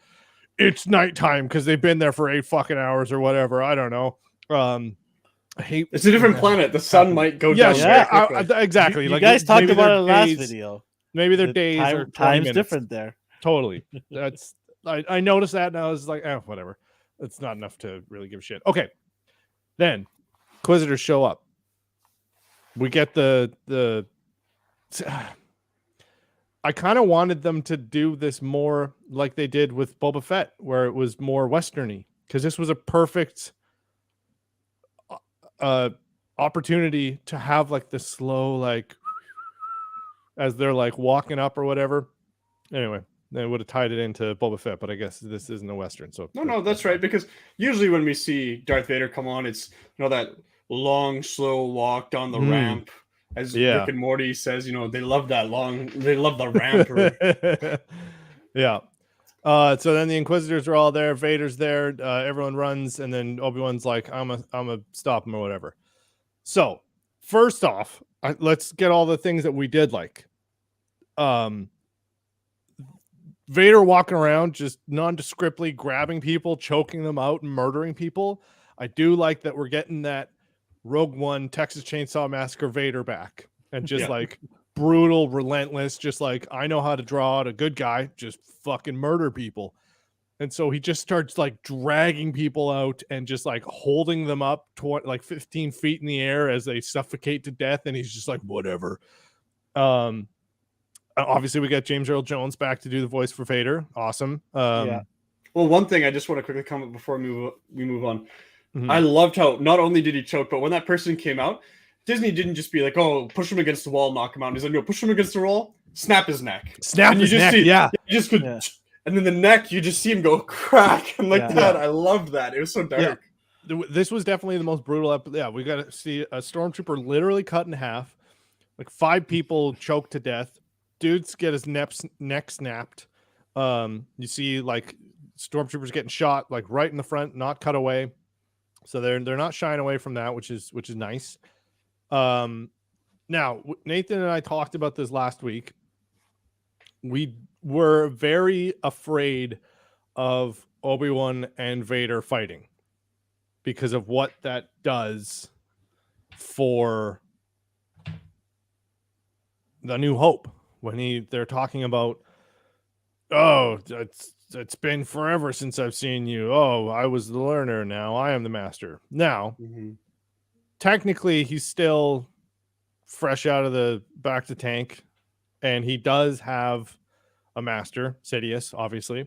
it's nighttime because they've been there for 8 fucking hours or whatever. I don't know. I hate It's a different planet. The sun might go Yes, down. Yeah. very quickly. exactly. You like guys talked maybe about their it last days- video. Maybe their The days are 20 time's minutes. different there. Totally. That's I noticed that and I was like, whatever. It's not enough to really give a shit. Okay. Then Inquisitors show up. We get the I kind of wanted them to do this more like they did with Boba Fett, where it was more westerny, because this was a perfect opportunity to have like the slow, like as they're like walking up or whatever. Anyway, they would have tied it into Boba Fett, but I guess this isn't a western. So No, that's right. Because usually when we see Darth Vader come on, it's that long, slow walk down the ramp. As Rick and Morty says, they love that they love the ramp. Yeah. So then the Inquisitors are all there. Vader's there. Everyone runs, and then Obi-Wan's like, "I'm a stop him or whatever." So first off, let's get all the things that we did like. Vader walking around just nondescriptly grabbing people, choking them out, and murdering people. I do like that we're getting that Rogue One Texas Chainsaw Massacre Vader back, and just like brutal, relentless, just like I know how to draw out a good guy, just fucking murder people. And so he just starts like dragging people out and just like holding them up like 15 feet in the air as they suffocate to death. And he's just like, whatever. Obviously we got James Earl Jones back to do the voice for Vader. Awesome. Yeah. Well, one thing I just want to quickly comment before we move on. Mhm. I loved how not only did he choke, but when that person came out, Disney didn't just be like, "Oh, push him against the wall, knock him out." He's like, "No, push him against the wall, snap his neck, Snap And his you just neck. see, Yeah. you just could, and then the neck, you just see him go crack and like Yeah. that. I loved that. It was so dark. This was definitely the most brutal episode. Yeah, we got to see a stormtrooper literally cut in half, like 5 people choked to death. Dudes get his neck snapped. You see like stormtroopers getting shot like right in the front, not cut away. So they're not shying away from that, which is nice. Now Nathan and I talked about this last week. We were very afraid of Obi-Wan and Vader fighting because of what that does for the New Hope when they're talking about, oh, it's been forever since I've seen you. Oh, I was the learner. Now I am the master. Now, technically, he's still fresh out of the back to tank, and he does have a master, Sidious, obviously.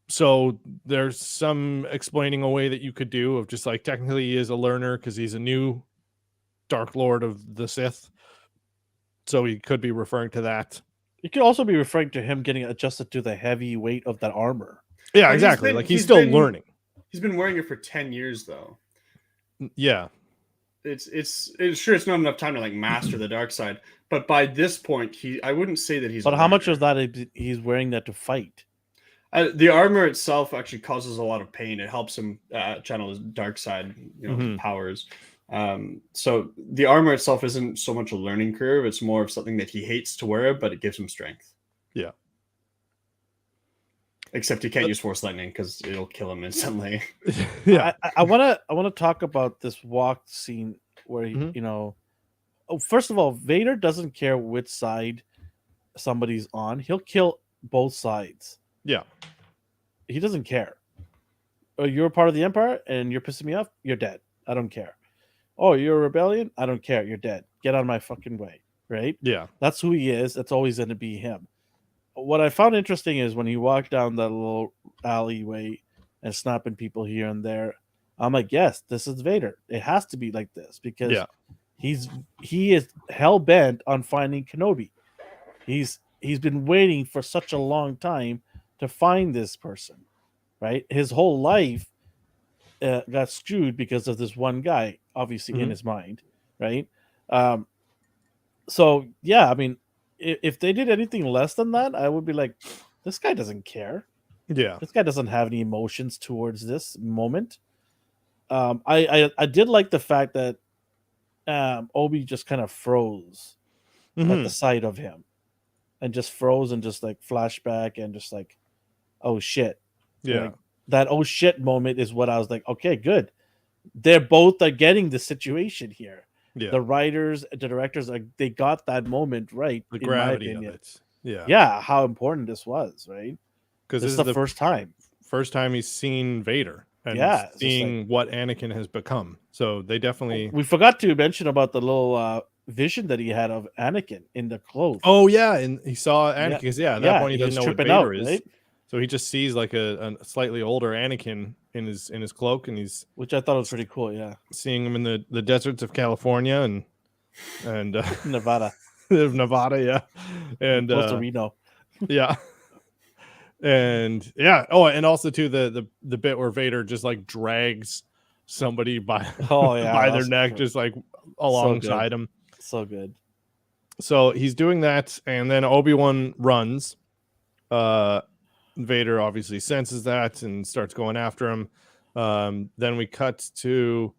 So there's some explaining away that you could do of just like technically he is a learner because he's a new Dark Lord of the Sith. So he could be referring to that. You could also be referring to him getting adjusted to the heavy weight of that armor. Yeah, exactly. He's still learning. He's been wearing it for 10 years though. Yeah. It's sure it's not enough time to like master the dark side, but by this point I wouldn't say that he's. But how much of that he's wearing that to fight? The armor itself actually causes a lot of pain. It helps him channel his dark side, powers. So the armor itself isn't so much a learning curve. It's more of something that he hates to wear, but it gives him strength. Yeah. Except he can't use Force Lightning because it'll kill him instantly. Yeah. I wanna talk about this walk scene where he, first of all, Vader doesn't care which side somebody's on. He'll kill both sides. Yeah. He doesn't care. Oh, you're a part of the Empire and you're pissing me off? You're dead. I don't care. Oh, you're a rebellion? I don't care. You're dead. Get out of my fucking way. Right? Yeah. That's who he is. That's always going to be him. What I found interesting is when he walked down that little alleyway and snapping people here and there, I'm like, yes, this is Vader. It has to be like this because he is hell bent on finding Kenobi. He's been waiting for such a long time to find this person, right? His whole life got screwed because of this one guy, obviously in his mind, right? So yeah, I mean, if they did anything less than that, I would be like, this guy doesn't care. Yeah, this guy doesn't have any emotions towards this moment. I did like the fact that Obi just kind of froze at the sight of him, and just froze and just like flashback and just like, oh shit. Yeah. Like, that oh shit moment is what I was like, okay, good. They're both are getting the situation here. Yeah. The writers, the directors, they got that moment right. The gravity of it. Yeah. Yeah, how important this was, right? Because this is the first time. First time he's seen Vader and seeing what Anakin has become. So they definitely. We forgot to mention about the little vision that he had of Anakin in the clothes. Oh yeah, and he saw Anakin. Yeah, at that point he doesn't know what Vader is. Right? So he just sees like a slightly older Anakin in his cloak, and which I thought was pretty cool. Yeah, seeing him in the deserts of California and Nevada, Nevada, yeah, and close to Reno, yeah, and yeah. Oh, and also too the bit where Vader just like drags somebody by by their neck, cool. Just like alongside him. So good. So he's doing that, and then Obi-Wan runs. Vader obviously senses that and starts going after him. Then we cut to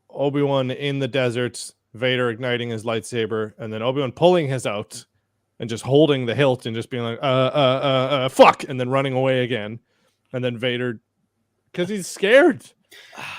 Obi-Wan in the desert, Vader igniting his lightsaber, and then Obi-Wan pulling his out and just holding the hilt and just being like, fuck, and then running away again. And then Vader, because he's scared.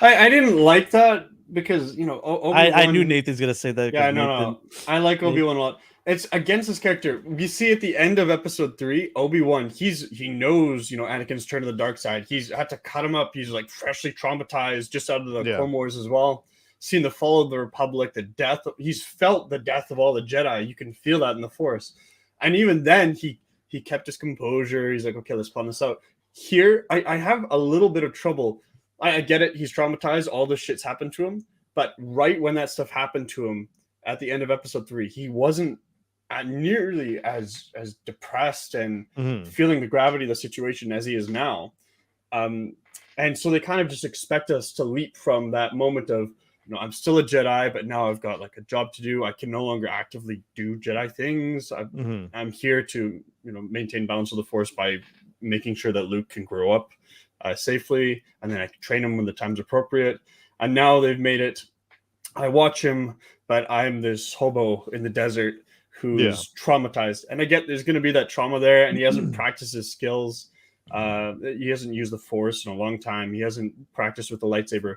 I didn't like that because, you know, I knew Nathan's going to say that. Yeah, Nathan, no. I like Obi-Wan a lot. It's against his character. We see at the end of episode 3, Obi-Wan, he knows, you know, Anakin's turned to the dark side. He's had to cut him up. He's like freshly traumatized just out of the Clone Wars as well. Seeing the fall of the Republic, the death. He's felt the death of all the Jedi. You can feel that in the Force. And even then, he kept his composure. He's like, okay, let's plan this out. Here, I have a little bit of trouble. I get it. He's traumatized. All this shit's happened to him. But right when that stuff happened to him at the end of episode 3, he wasn't nearly as depressed and feeling the gravity of the situation as he is now. And so they kind of just expect us to leap from that moment of, you know, I'm still a Jedi, but now I've got like a job to do. I can no longer actively do Jedi things. I'm here to, you know, maintain balance of the Force by making sure that Luke can grow up safely, and then I can train him when the time's appropriate. And now they've made it, I watch him, but I'm this hobo in the desert who's traumatized. And I get there's going to be that trauma there, and he hasn't practiced his skills. He hasn't used the Force in a long time. He hasn't practiced with the lightsaber.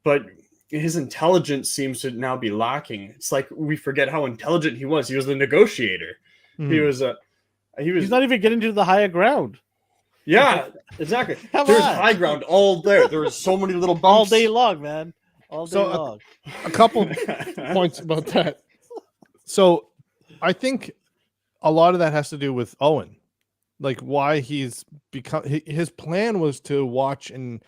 But his intelligence seems to now be lacking. It's like we forget how intelligent he was. He was the negotiator. He's not even getting to the higher ground. Yeah, exactly. There's high ground all there. There was so many little bumps. All day long, man. All day long. A couple points about that. So I think a lot of that has to do with Owen. Like why he's become his plan was to watch and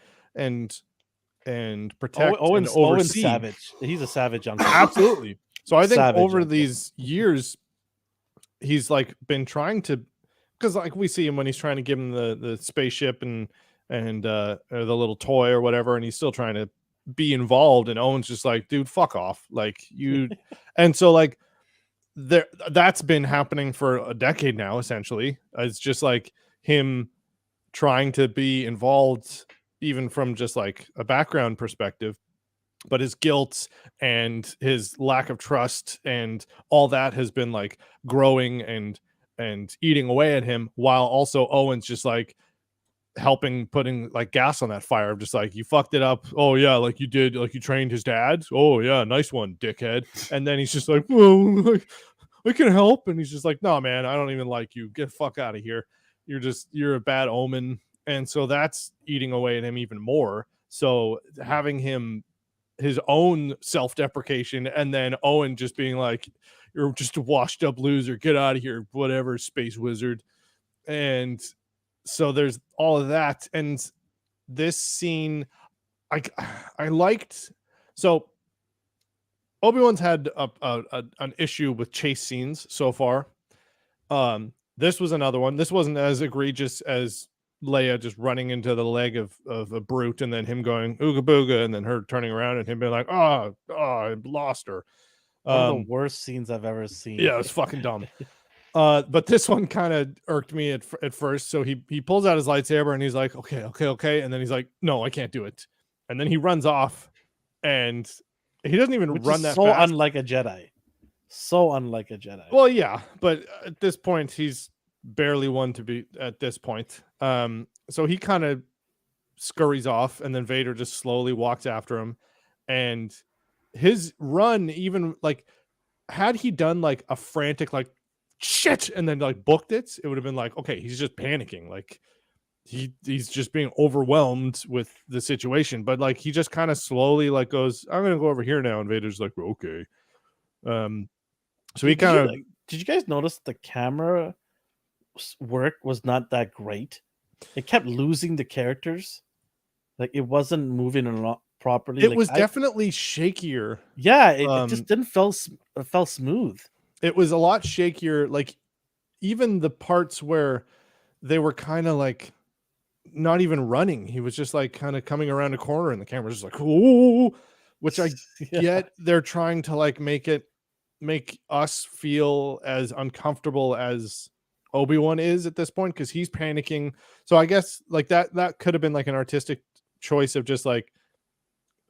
protect Owen's and oversee. savage. He's a savage uncle. Absolutely. So I think Savage over uncle. these years, he's like been trying to, because like we see him when he's trying to give him the spaceship and or the little toy or whatever, and he's still trying to be involved, and Owen's just like, dude, fuck off, like you. And so like that's been happening for a decade now, essentially. It's just like him trying to be involved, even from just like a background perspective, but his guilt and his lack of trust and all that has been like growing and eating away at him, while also Owen's just like putting like gas on that fire of just like, you fucked it up. Oh yeah, like you did, like you trained his dad. Oh yeah, nice one, dickhead. And then he's just like, well, like, I can help. And he's just like, no man, I don't even like you, get the fuck out of here. You're a bad omen. And so that's eating away at him even more. So having his own self-deprecation, and then Owen just being like, you're just a washed up loser, get out of here, whatever, space wizard. And so there's all of that. And this scene, I liked. So Obi-Wan's had an issue with chase scenes so far. This was another one. This wasn't as egregious as Leia just running into the leg of a brute, and then him going ooga booga, and then her turning around and him being like, oh, I lost her. One of the worst scenes I've ever seen. Yeah, it was fucking dumb. But this one kind of irked me at first. So he pulls out his lightsaber and he's like, okay. And then he's like, no, I can't do it. And then he runs off, and he doesn't even run that fast. Unlike a Jedi. So unlike a Jedi. Well, yeah, but at this point, he's barely one to be at this point. So he kind of scurries off, and then Vader just slowly walks after him. And his run, even like, had he done like a frantic like shit and then like booked it, it would have been like, okay, he's just panicking, like he's just being overwhelmed with the situation. But like he just kind of slowly like goes, I'm gonna go over here now, and Vader's like, okay. So he kind of, did you guys notice the camera work was not that great? It kept losing the characters, like it wasn't moving a lot properly. It was definitely shakier. Yeah, it just didn't feel smooth. It was a lot shakier. Like even the parts where they were kind of like not even running, he was just like kind of coming around a corner, and the camera was just like, ooh, which I get. They're trying to like make us feel as uncomfortable as Obi-Wan is at this point, because he's panicking. So I guess like that could have been like an artistic choice of just like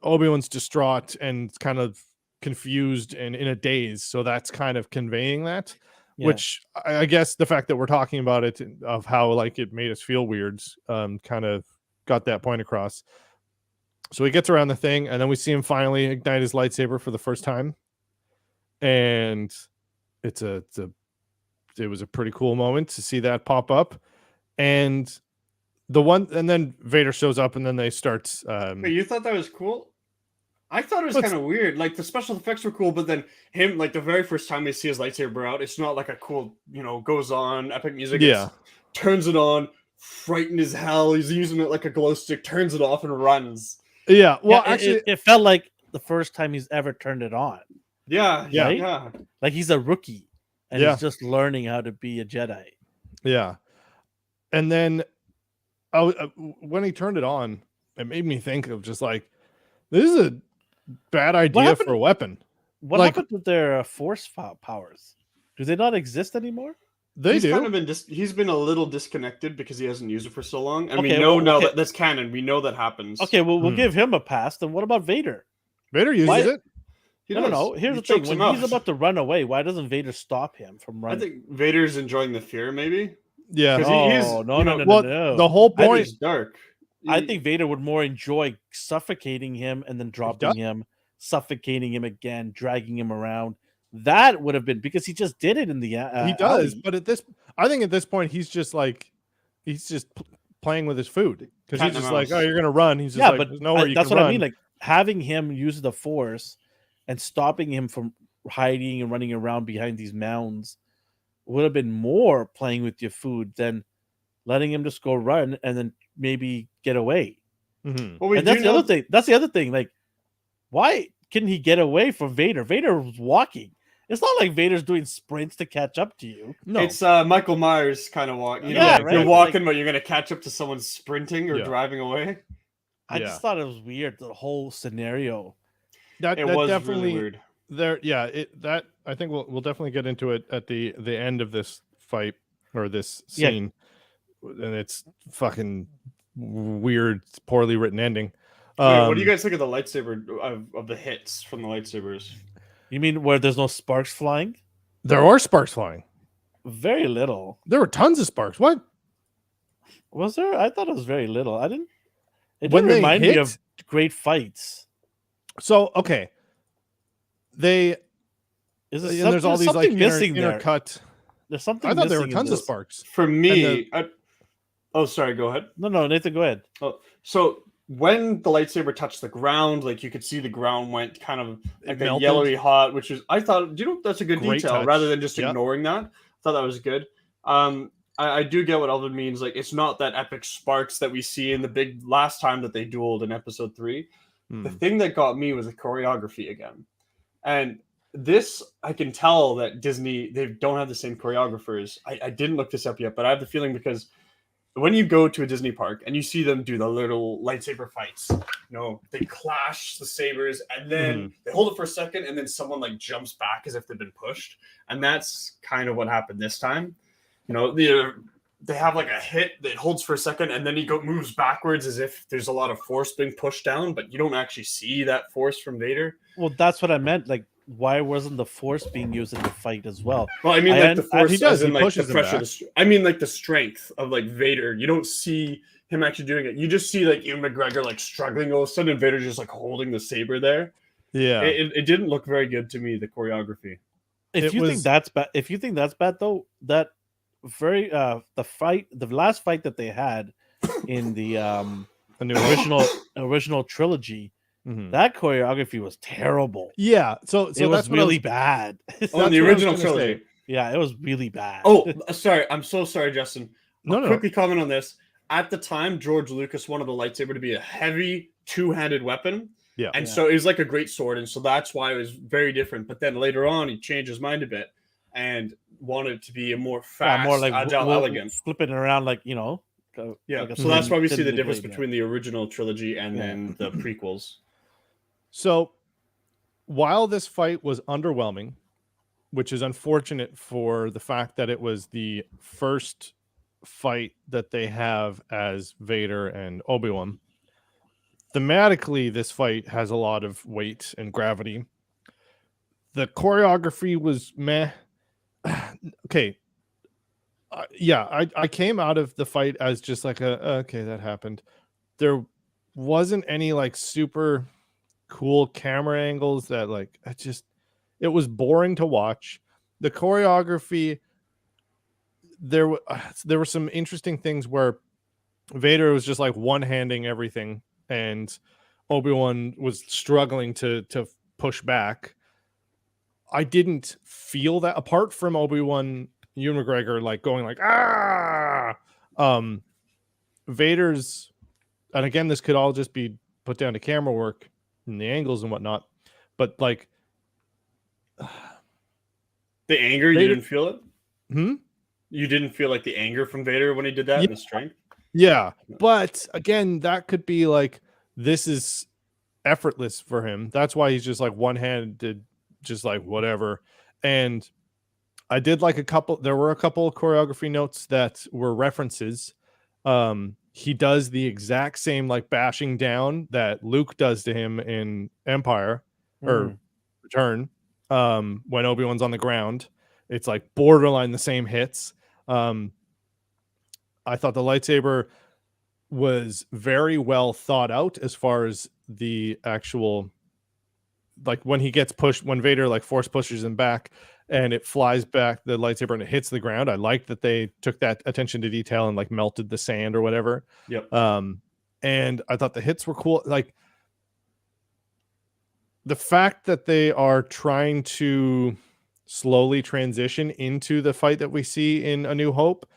Obi-Wan's distraught and kind of confused and in a daze, so that's kind of conveying that. Yeah. which I guess the fact that we're talking about it of how like it made us feel weird, kind of got that point across. So he gets around the thing, and then we see him finally ignite his lightsaber for the first time, and it was a pretty cool moment to see that pop up, and then Vader shows up, and then they start. Wait, you thought that was cool? I thought it was Well, kind of weird. Like the special effects were cool, but then him, like the very first time we see his lightsaber out, it's not like a cool, goes on epic music. Yeah. It's, turns it on, frightened as hell. He's using it like a glow stick, turns it off, and runs. Yeah, well, Yeah, actually, it felt like the first time he's ever turned it on. Yeah, Yeah. Right? yeah. Like he's a rookie and Yeah. he's just learning how to be a Jedi. yeah, and then when he turned it on, it made me think of just like, this is a bad idea happened- for a weapon. What Like- happened with their force powers? Do they not exist anymore? They He's do. kind of been he's been a little disconnected because he hasn't used it for so long, and we Okay, know well, now okay. that that's canon. We know that happens. Okay, well, we'll Hmm. give him a pass. Then what about Vader? Vader uses Why- it. He No. does. Here's He the thing: chokes when him he's out. about to run away, why doesn't Vader stop him from I running? think Vader's enjoying the fear, maybe. Yeah. 'Cause he is, No, you no, know, no, Well, no. the whole I think point. it's dark. I think Vader would more enjoy suffocating him and then dropping does. him, suffocating him again, dragging him around. That would have been because he just did it in the He does, alley. but I think at this point he's just playing with his food because Cat he's and just mouse. like, oh, you're gonna run. He's just Yeah, like, but there's nowhere you that's can what run. I mean. Like having him use the Force and stopping him from hiding and running around behind these mounds would have been more playing with your food than letting him just go run and then maybe get away. Mhm. Well, we And do that's the know other thing. That's the other thing. Like, why couldn't he get away from Vader? Vader was walking. It's not like Vader's doing sprints to catch up to you. No, it's Michael Myers kind of walk. You know, Yeah, like, right, you're like- walking, but you're gonna catch up to someone sprinting or Yeah. driving away. I Yeah. just thought it was weird, the whole scenario. that It was definitely really weird. there. Yeah, I think we'll definitely get into it at the end of this fight or this Yeah. scene, and it's fucking weird, poorly written ending. Wait, what do you guys think of the lightsaber of the hits from the lightsabers? You mean where there's no sparks flying? There are sparks flying. Very little. There were tons of sparks. What? Was there? I thought it was very little. I didn't. It When didn't they remind me hit- of great fights. So okay, they Is and it there's all these like something missing there? intercut. There's something. I thought there were missing in tons of this. sparks. For me, oh, sorry, go ahead. No, Nathan, go ahead. Oh, so when the lightsaber touched the ground, like you could see the ground went kind of like a melted. yellowy hot, which is I thought, that's a good Great detail touch. rather than just Yeah. ignoring that. I thought that was good. I do get what Elvin means. Like it's not that epic sparks that we see in the big last time that they dueled in episode 3. The Hmm. thing that got me was the choreography again. And this, I can tell that Disney, they don't have the same choreographers. I didn't look this up yet, but I have the feeling because when you go to a Disney park and you see them do the little lightsaber fights, they clash the sabers and then they hold it for a second and then someone like jumps back as if they've been pushed. And that's kind of what happened this time. They have like a hit that holds for a second and then he moves backwards as if there's a lot of force being pushed down, but you don't actually see that force from Vader. Well, that's what I meant. Like, why wasn't the Force being used in the fight as well? Well, I mean, I like the un- force, he does, as in he like the pushes him pressure. back. I mean, like the strength of like Vader. You don't see him actually doing it. You just see like Ewan McGregor like struggling all of a sudden, and Vader just like holding the saber there. Yeah. It didn't look very good to me. The choreography. If It you was- think that's bad, though, that very the last fight that they had in the A new one. original trilogy, Mhm. that choreography was terrible. Yeah. So it that's was what I really bad. Oh, in That's the what I was original gonna trilogy. say. Yeah, it was really bad. Oh, sorry. I'm so sorry, Justin. No, I'll no. quickly comment on this. At the time, George Lucas wanted the lightsaber to be a heavy two-handed weapon. Yeah. And Yeah. so it was like a great sword. And so that's why it was very different. But then later on, he changed his mind a bit and wanted it to be a more Yeah, fast, more like agile, elegant. flipping around like Yeah. like a So that's why we see the thin difference blade, yeah. between the original trilogy and Yeah. then the prequels. So while this fight was underwhelming, which is unfortunate for the fact that it was the first fight that they have as Vader and Obi-Wan, thematically, this fight has a lot of weight and gravity. The choreography was meh. okay. I came out of the fight as just like okay, that happened. There wasn't any like super cool camera angles that like it was boring to watch. The choreography, there were some interesting things where Vader was just like one-handing everything, and Obi-Wan was struggling to push back. I didn't feel that, apart from Obi-Wan, Ewan McGregor like going like Vader's, and again, this could all just be put down to camera work and the angles and whatnot, but like the anger, Vader, you didn't feel it? Hmm? You didn't feel like the anger from Vader when he did that, and the strength? Yeah, but again, that could be like, this is effortless for him. That's why he's just like one-handed, just like whatever. And I did like there were a couple of choreography notes that were references. He does the exact same like bashing down that Luke does to him in Empire or Return, when Obi-Wan's on the ground. It's like borderline the same hits. I thought the lightsaber was very well thought out as far as the actual, like when he gets pushed, when Vader like force pushes him back and it flies back the lightsaber and it hits the ground. I like that they took that attention to detail and like melted the sand or whatever. Yep. And I thought the hits were cool. Like the fact that they are trying to slowly transition into the fight that we see in A New Hope,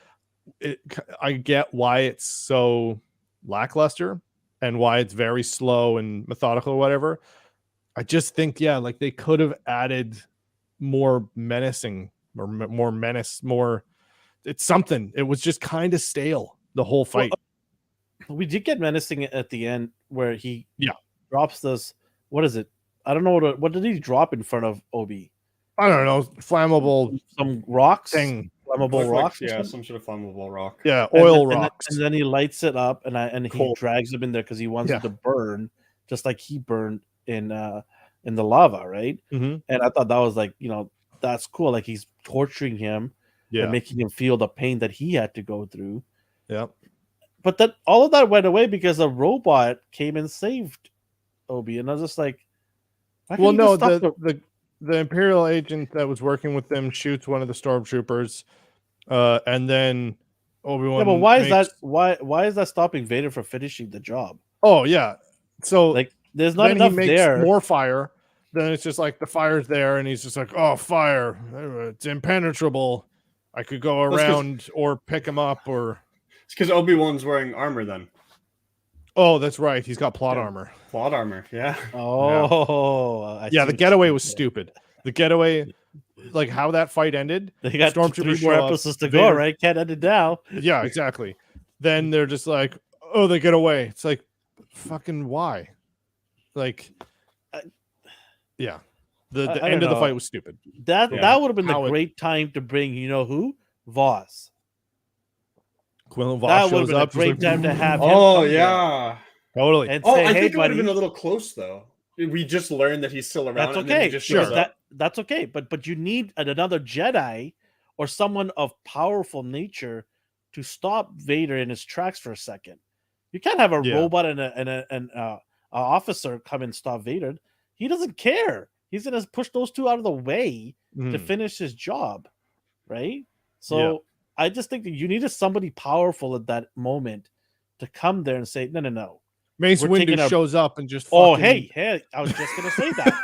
I get why it's so lackluster and why it's very slow and methodical or whatever. I just think, yeah, like they could have added more menacing or more menace, more. It's something. It was just kind of stale, the whole fight. Well, we did get menacing at the end where he drops this. What is it? I don't know what did he drop in front of Obi? I don't know, flammable some rocks thing. Flammable rocks, yeah, some sort of flammable rock. Yeah, oil rocks. And then he lights it up, and he drags him in there because he wants it to burn, just like he burned in the lava, right? Mm-hmm. And I thought that was like, that's cool. Like he's torturing him and making him feel the pain that he had to go through. Yeah, but that all of that went away because a robot came and saved Obi, and I was just like, well, no, the Imperial agent that was working with them shoots one of the stormtroopers, and then Obi-Wan. Yeah, but why is that? Why is that stopping Vader from finishing the job? Oh yeah, so like there's not enough there. More fire. Then it's just like the fire's there, and he's just like, "Oh, fire! It's impenetrable. I could go around or pick him up, or." It's because Obi-Wan's wearing armor then. Oh, that's right. He's got plot armor. Plot armor, yeah. Oh, yeah. The getaway was stupid. The getaway, like how that fight ended. They got Stormtroopers 3 more episodes to go, right? Can't end it now. Yeah, exactly. Then they're just like, oh, they get away. It's like, fucking why? Like, yeah. The end of the fight was stupid. That would have been the great time to bring, who? Voss. Quinlan Boss shows up. Great time to have him. Oh yeah, totally. And say, I hey, think it would buddy. have been a little close though. We just learned that he's still around. That's okay. And he just shows up. That's okay. But you need another Jedi or someone of powerful nature to stop Vader in his tracks for a second. You can't have a robot and an officer come and stop Vader. He doesn't care. He's gonna push those two out of the way to finish his job, right? So. I just think that you needed somebody powerful at that moment to come there and say, no. Mace Windu shows up and just hey, I was just going to say that.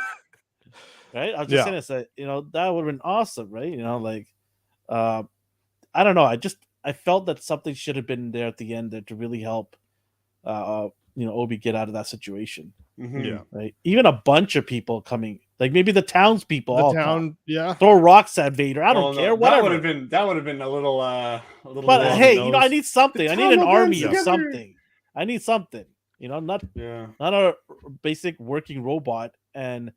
Right? I was just going to say, that would have been awesome, right? I don't know. I felt that something should have been there at the end there to really help, Obi get out of that situation. Mm-hmm. Yeah. Right. Even a bunch of people coming, like maybe the townspeople. Throw rocks at Vader. I don't care. Whatever. That would have been a little. But hey, I need something. I need an army of something. I need something. Not a basic working robot and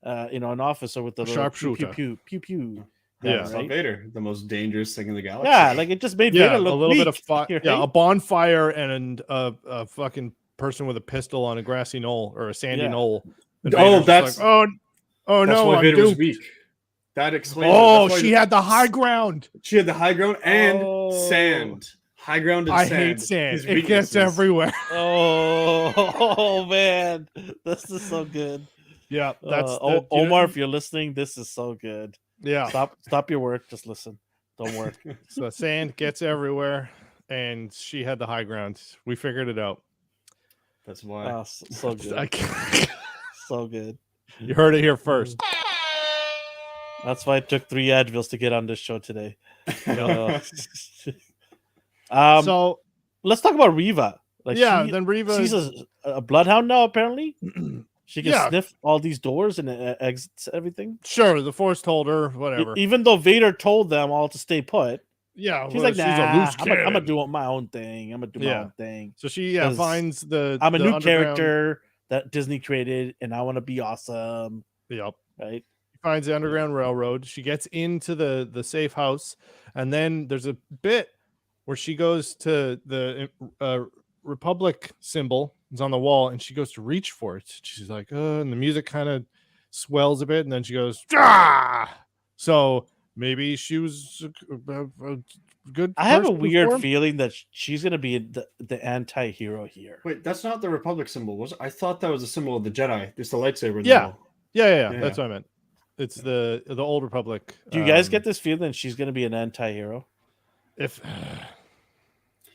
an officer with the sharpshooter. Pew pew. Yeah, right? Vader, the most dangerous thing in the galaxy. Yeah, like it just made Vader look a little weak, bit of fire. Right? Yeah, a bonfire and a fucking person with a pistol on a grassy knoll or a sandy knoll. Oh, that's like, oh no, why Vader was weak. That explains. Oh, That's why she had the high ground. She had the high ground and Oh. sand. High ground and I sand. hate sand. His It gets weaknesses. everywhere. Oh man, this is so good. Yeah, that's the, Omar. If you're listening, this is so good. yeah. Stop your work. Just listen. Don't work. So sand gets everywhere, and she had the high ground. We figured it out. That's why. So good. I can't- So good. You heard it here first. That's why it took 3 Advils to get on this show today. So let's talk about Reva. then Reva. She's a bloodhound now. Apparently, she can sniff all these doors and exits everything. Sure, the Force told her whatever. Even though Vader told them all to stay put. Yeah, she's like, nah, she's a loose I'm gonna do my own thing. I'm gonna do my own thing. So she finds I'm a new underground character that Disney created, and I want to be awesome. Yep. Right. She finds the Underground Railroad. She gets into the safe house, and then there's a bit where she goes to the Republic symbol. It's on the wall, and she goes to reach for it. She's like, and the music kind of swells a bit, and then she goes, ah! So maybe she was a good. I have a weird feeling that she's gonna be the anti-hero here. Wait, that's not the Republic symbol, was it? I thought that was a symbol of the Jedi. It's the lightsaber. Yeah, that's what I meant. It's the old Republic. Do you guys get this feeling that she's gonna be an anti-hero? If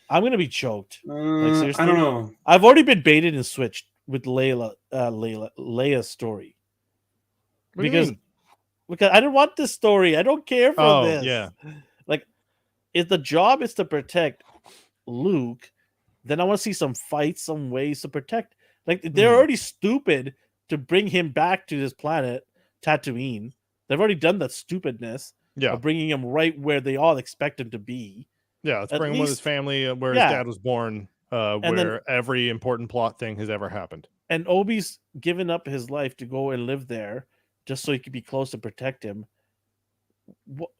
I'm gonna be choked. Like, seriously? I don't know. I've already been baited and switched with Leia's story. Because I didn't want this story. I don't care for this. Yeah. Like, if the job is to protect Luke, then I want to see some fights, some ways to protect. Like, they're already stupid to bring him back to this planet, Tatooine. They've already done that stupidness of bringing him right where they all expect him to be. Yeah, let's bring him with his family where his dad was born, where every important plot thing has ever happened. And Obi's given up his life to go and live there just so he could be close to protect him.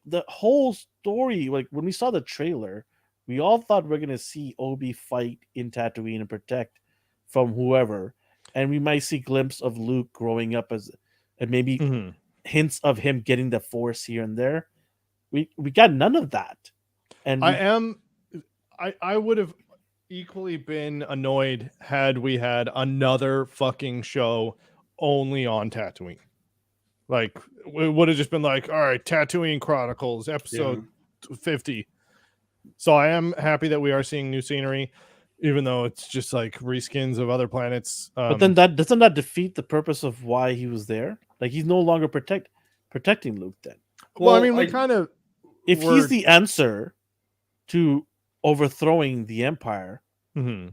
The whole story, like when we saw the trailer, we all thought we're going to see Obi fight in Tatooine and protect from whoever. And we might see a glimpse of Luke growing up and maybe hints of him getting the Force here and there. We got none of that. And I would have equally been annoyed had we had another fucking show only on Tatooine. Like, it would have just been like, all right, Tatooine Chronicles, episode 50. So I am happy that we are seeing new scenery, even though it's just like reskins of other planets. But then doesn't that defeat the purpose of why he was there? Like, he's no longer protecting Luke then. Well, I mean, we kind of... If he's the answer to overthrowing the Empire... Well,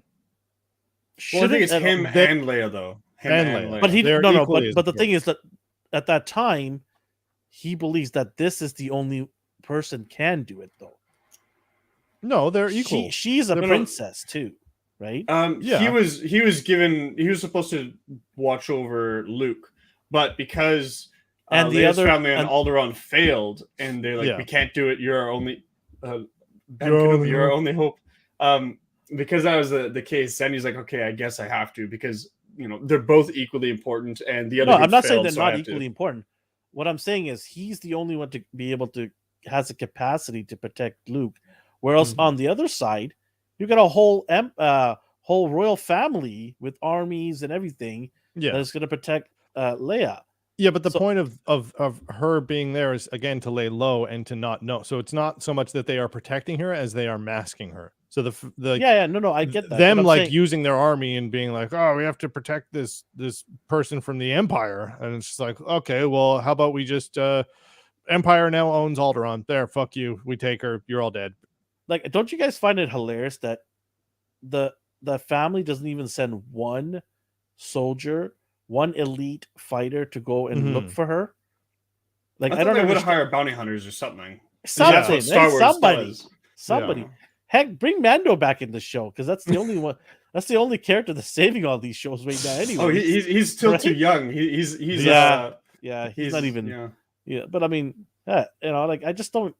I think it's him and Leia, though. Him and Leia. But the thing is that at that time, he believes that this is the only person can do it, though. No, they're equal. She's a princess too, right? He was supposed to watch over Luke, but because the other family and Alderaan failed, and they're like, we can't do it. You're our only, you're our only hope. Because that was the case, then he's like, okay, I guess I have to, because they're both equally important, and the other. No, I'm not saying they're not equally important. What I'm saying is he's the only one to be able to has the capacity to protect Luke. Whereas on the other side, you got a whole royal family with armies and everything that's going to protect Leia. Yeah, but the point of her being there is, again, to lay low and to not know. So it's not so much that they are protecting her as they are masking her. So I get that. Them using their army and being like, oh, we have to protect this person from the Empire, and it's just like, okay, well, how about we just Empire now owns Alderaan. There, fuck you. We take her. You're all dead. Like, don't you guys find it hilarious that the family doesn't even send one soldier, one elite fighter to go and look for her? Like, I don't know, they would hire bounty hunters or something. Somebody. Yeah. Heck, bring Mando back in the show, because that's the only one. That's the only character that's saving all these shows right now. Anyway, he's still too young. He's he's not even. Yeah, but I mean, I just don't.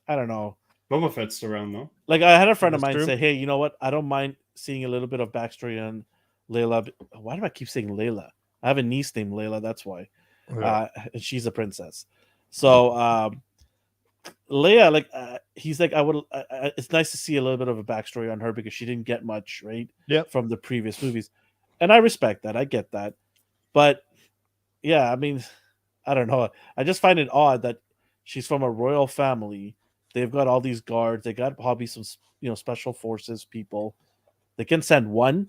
I don't know. Boba Fett's around though. Like, I had a friend of mine say, "Hey, you know what? I don't mind seeing a little bit of backstory on Layla." Why do I keep saying Layla? I have a niece named Layla. That's why. And she's a princess. So Leia, like he's like, I would. It's nice to see a little bit of a backstory on her because she didn't get much, right? Yep. From the previous movies, and I respect that. I get that, but yeah, I mean, I don't know. I just find it odd that she's from a royal family. They've got all these guards. They got probably some, special forces people. They can send one.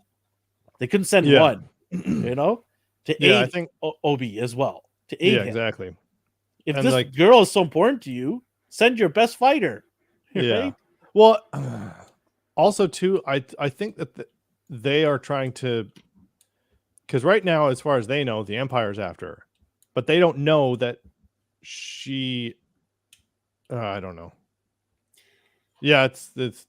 They couldn't send Yeah. one, to Yeah, I aid think Obi as well. To aid him. exactly. If And, this like- girl is so important to you, send your best fighter. Yeah. Right? Well, also too, I think that they are trying to, because right now, as far as they know, the Empire's after her, but they don't know that she. I don't know. Yeah, it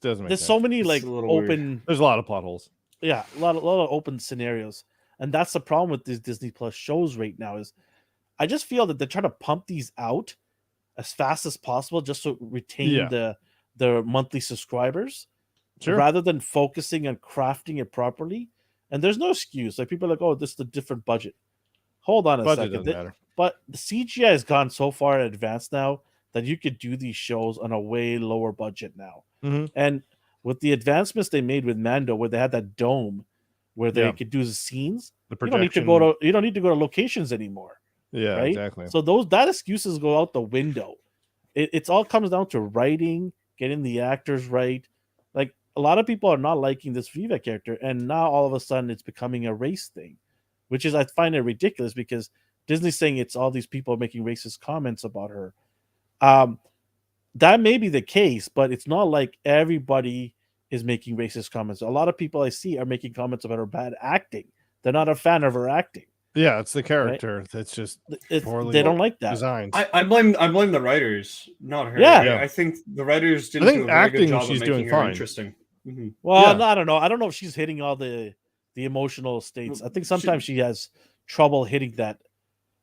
doesn't make There's sense. so many It's like a little weird. open, There's a lot of plot holes. yeah, a lot of open scenarios, and that's the problem with these Disney Plus shows right now. Is I just feel that they're trying to pump these out as fast as possible just to retain the monthly subscribers, Sure. rather than focusing on crafting it properly. And there's no excuse. Like people are like, oh, this is a different budget. Hold on a Budget second. doesn't matter. But the CGI has gone so far in advance now that you could do these shows on a way lower budget now. Mhm. And with the advancements they made with Mando, where they had that dome where they Yeah. could do the scenes, The you don't need to go to locations anymore. Yeah, right? exactly. So that excuses go out the window. It's all comes down to writing, getting the actors right. Like a lot of people are not liking this Viva character, and now all of a sudden it's becoming a race thing, which is I find it ridiculous because Disney's saying it's all these people making racist comments about her. That may be the case, but it's not like everybody is making racist comments. A lot of people I see are making comments about her bad acting. They're not a fan of her acting. Yeah, it's the character that's just poorly they don't like that. designed. I blame the writers, not her. Yeah. I think the writers didn't I think do a very acting, good job she's of doing making her fine. interesting. Mhm. Well, Yeah. I don't know. I don't know if she's hitting all the emotional states. I think sometimes she has trouble hitting that.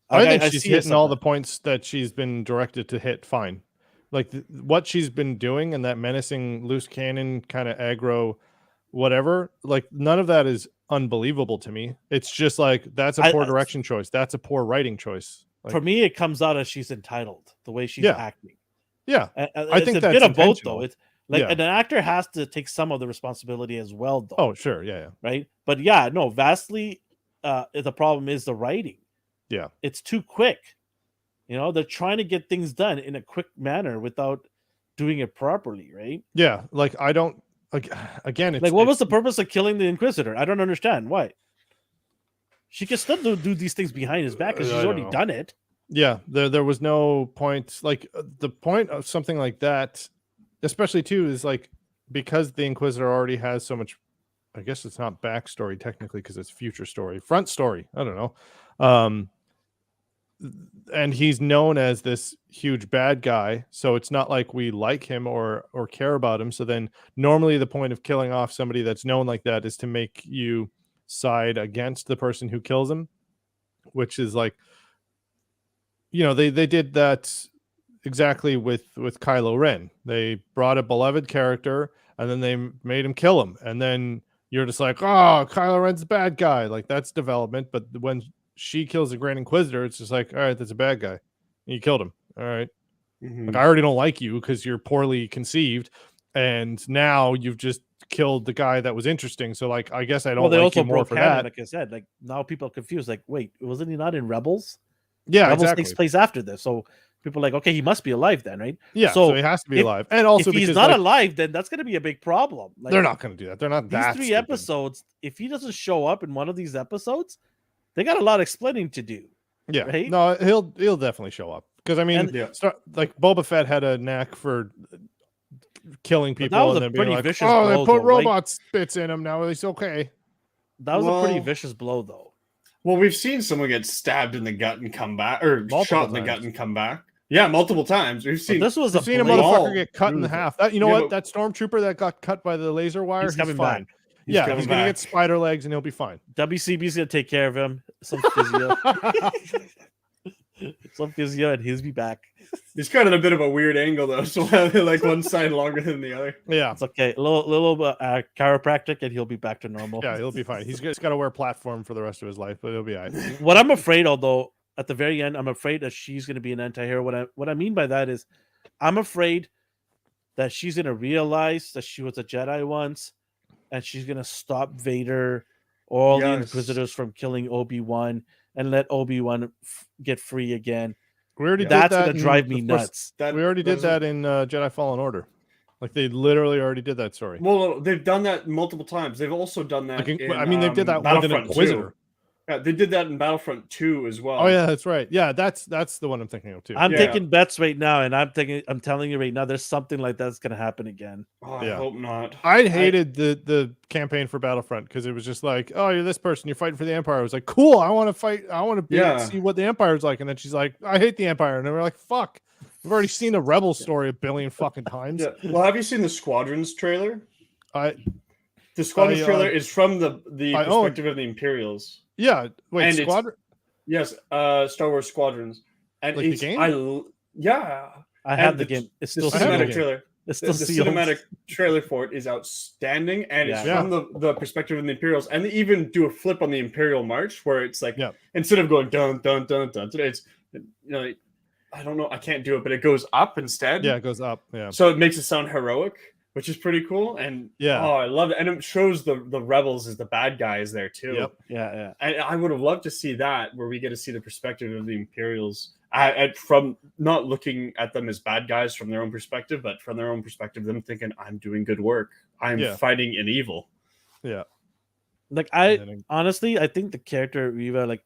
I Like, think she's see hitting all the sometimes. points that she's been directed to hit fine. Like what she's been doing and that menacing loose cannon kind of aggro whatever, like none of that is unbelievable to me. It's just like that's a poor direction choice. That's a poor writing choice. Like, For me, it comes out as she's entitled the way she's Yeah. acting. yeah, I think a that's bit of both, intentional. though. It's like Yeah. and an actor has to take some of the responsibility as well, though. Oh, sure. Yeah. Right. But yeah, no, vastly, the problem is the writing. Yeah. It's too quick. They're trying to get things done in a quick manner without doing it properly, right? Yeah. Like I don't, like, again, it's Like, what was the purpose of killing the Inquisitor? I don't understand why. She can still do these things behind his back because she's I don't already know. done it. Yeah, there was no point. Like the point of something like that, especially too, is like because the Inquisitor already has so much. I guess it's not backstory technically because it's future story, front story. I don't know. And he's known as this huge bad guy, so it's not like we like him or care about him. So then normally the point of killing off somebody that's known like that is to make you side against the person who kills him, which is like, they did that exactly with Kylo Ren. They brought a beloved character and then they made him kill him, and then you're just like, oh, Kylo Ren's the bad guy. Like that's development. But when she kills the Grand Inquisitor, it's just like, all right, that's a bad guy. You killed him. All right. Mhm. Like I already don't like you because you're poorly conceived, and now you've just killed the guy that was interesting. So like, I guess I don't Well, they like also you more broke for canon, that. like I said. Like now people are confused. Like, wait, wasn't he not in Rebels? Yeah, Rebels exactly. takes place after this, so people are like, okay, he must be alive then, right? Yeah, so he has to be alive, and also if he's because not like, alive, then that's going to be a big problem. Like, they're not going to do that. They're not these that 3 stupid. episodes. If he doesn't show up in one of these episodes, they got a lot of explaining to do. Yeah, right? No, he'll definitely show up because I mean, like Boba Fett had a knack for killing people, that was and a then being pretty like, vicious "Oh, they blow, put though, robot spits in him now. It's okay." That was a pretty vicious blow, though. Well, we've seen someone get stabbed in the gut and come back, or Multiple shot in the times. gut and come back. Yeah, multiple times. We've seen. This was We've seen a blade motherfucker get cut in through half. the- That, you know Yeah, what? That stormtrooper that got cut by the laser wire, He's coming fine. back. He's Yeah, coming he's gonna back. get spider legs and he'll be fine. WCB's gonna take care of him. Some physio, and he'll be back. He's cut at a bit of a weird angle though, so like one side longer than the other. Yeah, It's okay. A little chiropractic, and he'll be back to normal. yeah, he'll be fine. He's got to wear a platform for the rest of his life, but he'll be all right. What I'm afraid of, though, at the very end, I'm afraid that she's going to be an anti-hero. What I mean by that is, I'm afraid that she's going to realize that she was a Jedi once, and she's going to stop Vader or all the Inquisitors from killing Obi-Wan and let Obi-Wan get free again. We already did That's that going to drive me nuts. We already did that in Jedi Fallen Order. Like, they literally already did that story. Well, they've done that multiple times. They've also done that. Like, in, I mean, they did that with an Battlefront Inquisitor. 2. Yeah, they did that in Battlefront 2 as well. Oh yeah, that's right. Yeah, that's the one I'm thinking of too. I'm taking bets right now, and I'm telling you right now, there's something like that's going to happen again. Oh, I hope not. I hated the campaign for Battlefront because it was just like, oh, you're this person, you're fighting for the Empire. I was like, cool, I want to fight. I want to see what the Empire's like. And then she's like, I hate the Empire. And then we're like, fuck, we've already seen a Rebel story a billion fucking times. Yeah. Well, have you seen the Squadrons trailer? The Squadrons trailer is from the perspective of the Imperials. Yeah, wait, and Squadron? Yes, Star Wars Squadrons. And like it's, the game? I have the game. It's still the cinematic trailer. It's still the cinematic trailer for it is outstanding, and it's from the perspective of the Imperials. And they even do a flip on the Imperial March where it's like instead of going dun dun dun dun, it's I don't know, I can't do it, but it goes up instead. Yeah, it goes up. Yeah. So it makes it sound heroic, which is pretty cool. And I love it. And it shows the rebels as the bad guys there too. Yep. Yeah. And I would have loved to see that, where we get to see the perspective of the Imperials from not looking at them as bad guys from their own perspective, but from their own perspective, them thinking, I'm doing good work. I'm fighting an evil. Yeah. Like honestly, I think the character Viva, like,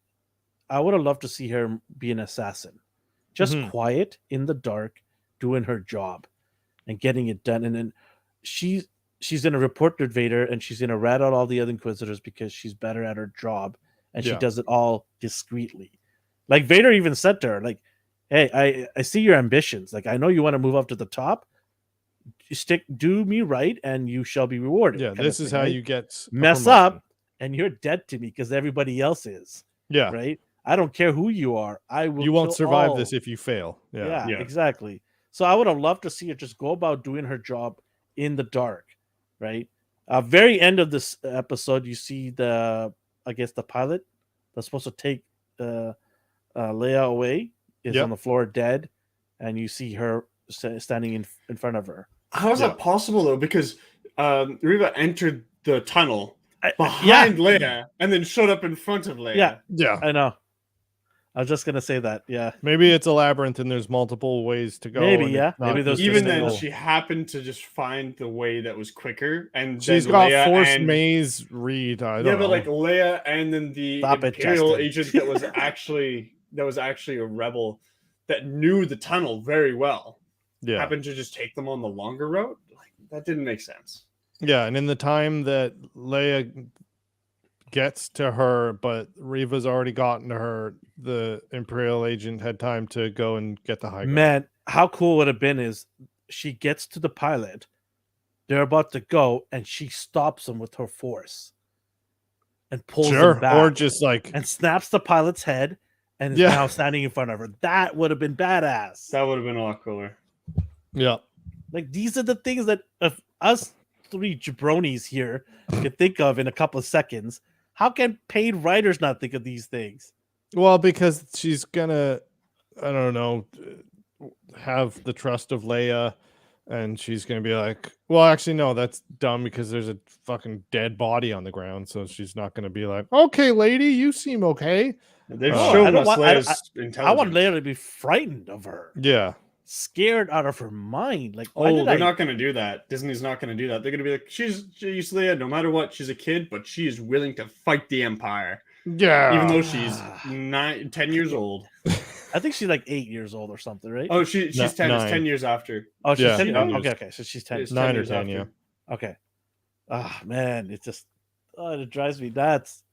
I would have loved to see her be an assassin. Just quiet in the dark, doing her job and getting it done. And then she's going to report to Vader, and she's going to rat out all the other Inquisitors because she's better at her job, and she does it all discreetly. Like, Vader even said to her, like, hey, I see your ambitions. Like, I know you want to move up to the top. Do me right, and you shall be rewarded. Yeah, this is how you get mess up, and you're dead to me because everybody else is. Yeah. Right? I don't care who you are. You won't survive this if you fail. Yeah, exactly. So I would have loved to see her just go about doing her job in the dark, right? Very end of this episode, you see the pilot that's supposed to take Leia away is on the floor dead, and you see her standing in front of her. How is that possible though? Because Reva entered the tunnel behind Leia and then showed up in front of Leia. Yeah, I know. I was just gonna say that. Yeah, maybe it's a labyrinth and there's multiple ways to go. Maybe maybe those. Even then, she happened to just find the way that was quicker, and she's got Leia forced maze read. I don't know. But like Leia and then the Imperial agent that was actually a rebel that knew the tunnel very well. Yeah, happened to just take them on the longer route. Like, that didn't make sense. Yeah, and in the time that Leia gets to her, but Reva's already gotten to her, the Imperial agent had time to go and get the high ground. Man, how cool would it have been is she gets to the pilot, they're about to go, and she stops them with her force and pulls them back, or just like and snaps the pilot's head and is now standing in front of her. That would have been badass. That would have been a lot cooler. Yeah, like, these are the things that if us three jabronis here could think of in a couple of seconds. How can paid writers not think of these things? Well, because she's gonna, I don't know, have the trust of Leia, and she's gonna be like, well, actually, no, that's dumb because there's a fucking dead body on the ground, so she's not gonna be like, okay, lady, you seem okay. They've shown us Leia's intelligence. I want Leia to be frightened of her. Yeah. Scared out of her mind. Like, they're not going to do that. Disney's not going to do that. They're going to be like, she's Leia, no matter what. She's a kid, but she is willing to fight the Empire. Yeah. Even though she's 10 years old. I think she's like 8 years old or something, right? Oh, she's 10. 9. It's 10 years after. Oh, she's 10. Okay. So she's 10. 9 or 10, yeah. Okay. Ah, man, it just it drives me nuts.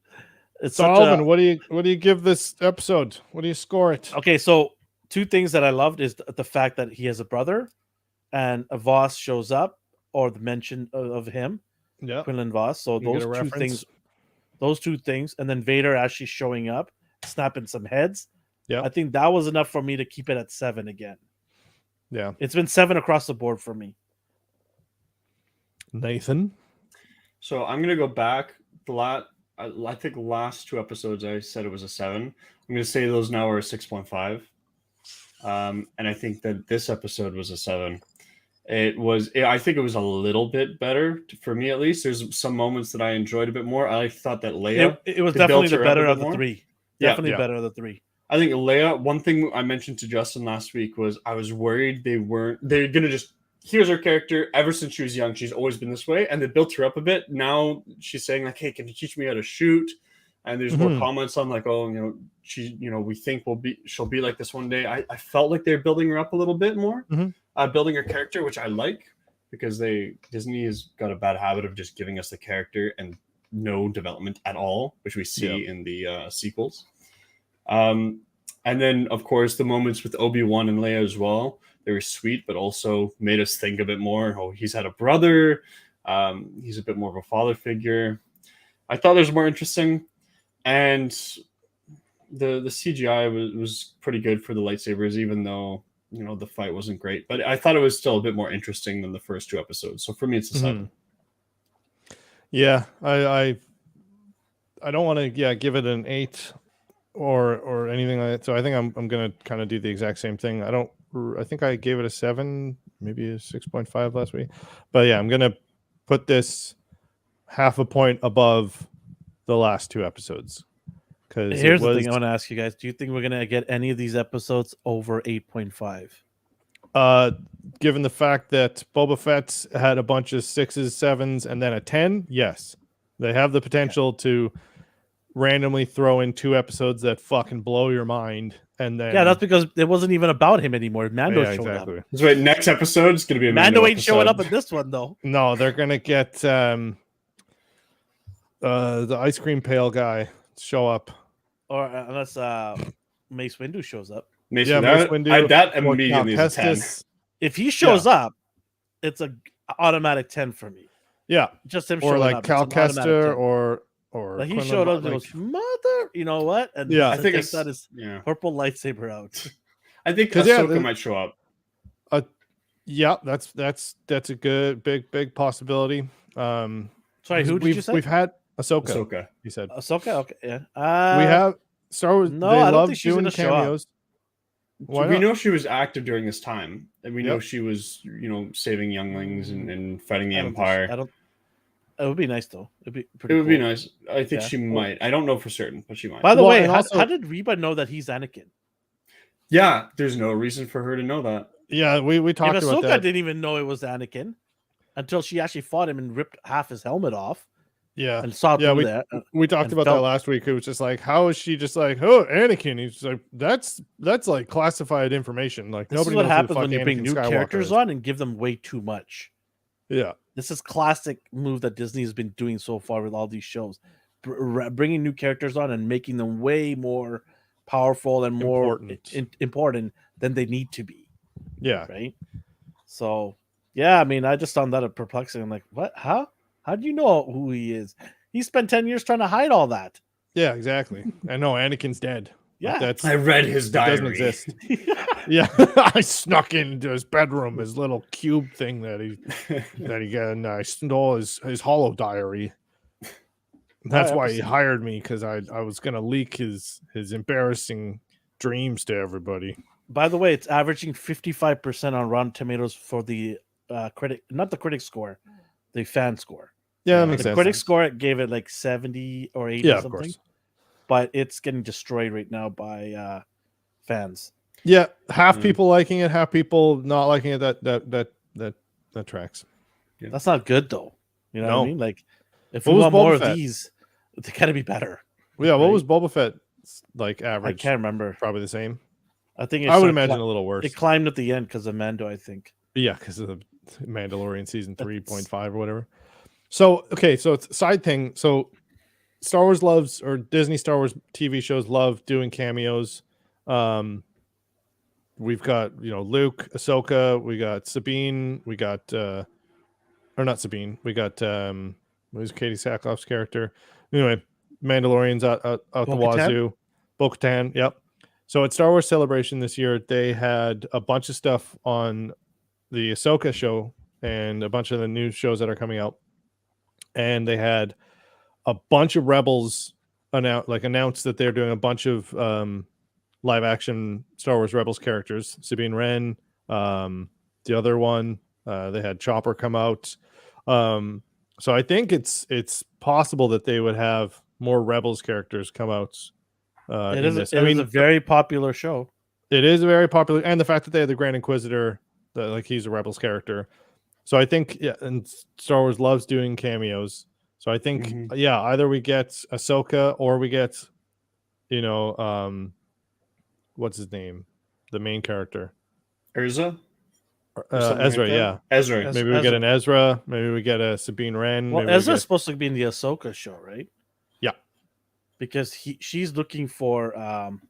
It's Alvin, what do you give this episode? What do you score it? Okay, so two things that I loved is the fact that he has a brother, and a Voss shows up, or the mention of him, Quinlan Boss. So those two things, and then Vader actually showing up, snapping some heads. Yeah, I think that was enough for me to keep it at 7 again. Yeah, it's been 7 across the board for me. Nathan, so I'm gonna go back. I think last 2 episodes I said it was a 7. I'm going to say those now are a 6.5. And I think that this episode was a 7. I think it was a little bit better for me, at least. There's some moments that I enjoyed a bit more. I thought that Leia. It was they definitely built the her up a better bit of the more. three. Yeah, Definitely yeah. better of the three. I think Leia, one thing I mentioned to Justin last week was I was worried they're going to just, here's her character. Ever since she was young, she's always been this way. And they built her up a bit. Now she's saying like, hey, can you teach me how to shoot? And there's more comments on like, oh, we think she'll be like this one day. I felt like they're building her up a little bit more, building her character, which I like, because Disney has got a bad habit of just giving us the character and no development at all, which we see in the sequels. And then, of course, the moments with Obi-Wan and Leia as well. They were sweet, but also made us think a bit more. Oh, he's had a brother. He's a bit more of a father figure. I thought it was more interesting. And the CGI was pretty good for the lightsabers, even though, the fight wasn't great. But I thought it was still a bit more interesting than the first 2 episodes. So for me, it's a 7. Yeah, I don't want to give it an 8 or anything like that. So I think I'm gonna kind of do the exact same thing. I think I gave it a 7, maybe a 6.5 last week. But yeah, I'm gonna put this half a point above the last 2 episodes. Because here's the thing I want to ask you guys: do you think we're gonna get any of these episodes over 8.5? Given the fact that Boba Fett's had a bunch of 6s, 7s, and then a 10, yes, they have the potential to randomly throw in 2 episodes that fucking blow your mind, and then that's because it wasn't even about him anymore. Mando showed exactly. up. That's right. Next episode is going to be a Mando ain't episode. showing up in this one though. No, they're gonna get the ice cream pail guy show up, or unless Mace Windu shows up. Mace Windu. That immediately is a 10. If he shows up, it's a automatic 10 for me. Yeah, just him or showing like up. Cal Kestis or like he showed up and goes, mother, you know what? And I think it's got his purple lightsaber out. I think Ahsoka might show up. Yeah, that's a good big possibility. Sorry, who did you say? We've had Ahsoka. You said Ahsoka. Okay, yeah. We have Star Wars. No, they I don't love think she's doing gonna show cameos. Why we know she was active during this time, and we know she was, saving younglings and fighting the Empire. It would be nice though. It'd be pretty. It would be nice. I think she might. I don't know for certain, but she might. By the way, how did Reba know that he's Anakin? Yeah, there's no reason for her to know that. Yeah, we talked about that. Ahsoka didn't even know it was Anakin until she actually fought him and ripped half his helmet off. Yeah, and saw through that. We talked about that last week. It was just like, how is she just like, oh, Anakin? He's just like, that's like classified information. Like this nobody is what knows happens when Anakin you bring new Skywalker characters is. on and give them way too much. Yeah, this is classic move that Disney has been doing so far with all these shows, bringing new characters on and making them way more powerful and more important than they need to be. Yeah, right. So, yeah, I mean, I just found that perplexing. I'm like, what? How do you know who he is? He spent 10 years trying to hide all that. Yeah, exactly. I know Anakin's dead. Yeah, I read his diary. It doesn't exist. Yeah, I snuck into his bedroom, his little cube thing that he got, and I stole his hollow diary. That's why he hired me, because I was gonna leak his embarrassing dreams to everybody. By the way, it's averaging 55% on Rotten Tomatoes for the critic, not the critic score, the fan score. Yeah, that makes sense. The critic score gave it like 70 or 80 something. Of course. But it's getting destroyed right now by fans. Yeah, half people liking it, half people not liking it. That tracks. Yeah. That's not good though. You know what I mean? Like, if we want more of these, they gotta be better. Yeah, what was Boba Fett like average? I can't remember. Probably the same. I think I would imagine a little worse. It climbed at the end because of Mando, I think. Yeah, because of the Mandalorian season 3.5 or whatever. So okay, so it's a side thing. So Star Wars loves, or Disney Star Wars TV shows love doing cameos. We've got Luke, Ahsoka, we got Sabine, we got or not Sabine, we got what was Katie Sackhoff's character? Anyway, Mandalorian's out the wazoo. Bo-Katan, yep. So at Star Wars Celebration this year, they had a bunch of stuff on the Ahsoka show and a bunch of the new shows that are coming out. And they had a bunch of Rebels announced that they're doing a bunch of live action Star Wars Rebels characters. Sabine Wren, the other one, they had Chopper come out. So I think it's possible that they would have more Rebels characters come out. It is a very popular show. It is very popular, and the fact that they had the Grand Inquisitor, he's a Rebels character. So I think, and Star Wars loves doing cameos. So I think, either we get Ahsoka or we get, what's his name, the main character, Ezra. Ezra, like Ezra. Maybe we get an Ezra. Maybe we get a Sabine Wren. Well, Ezra's supposed to be in the Ahsoka show, right? Yeah, because she's looking for Grand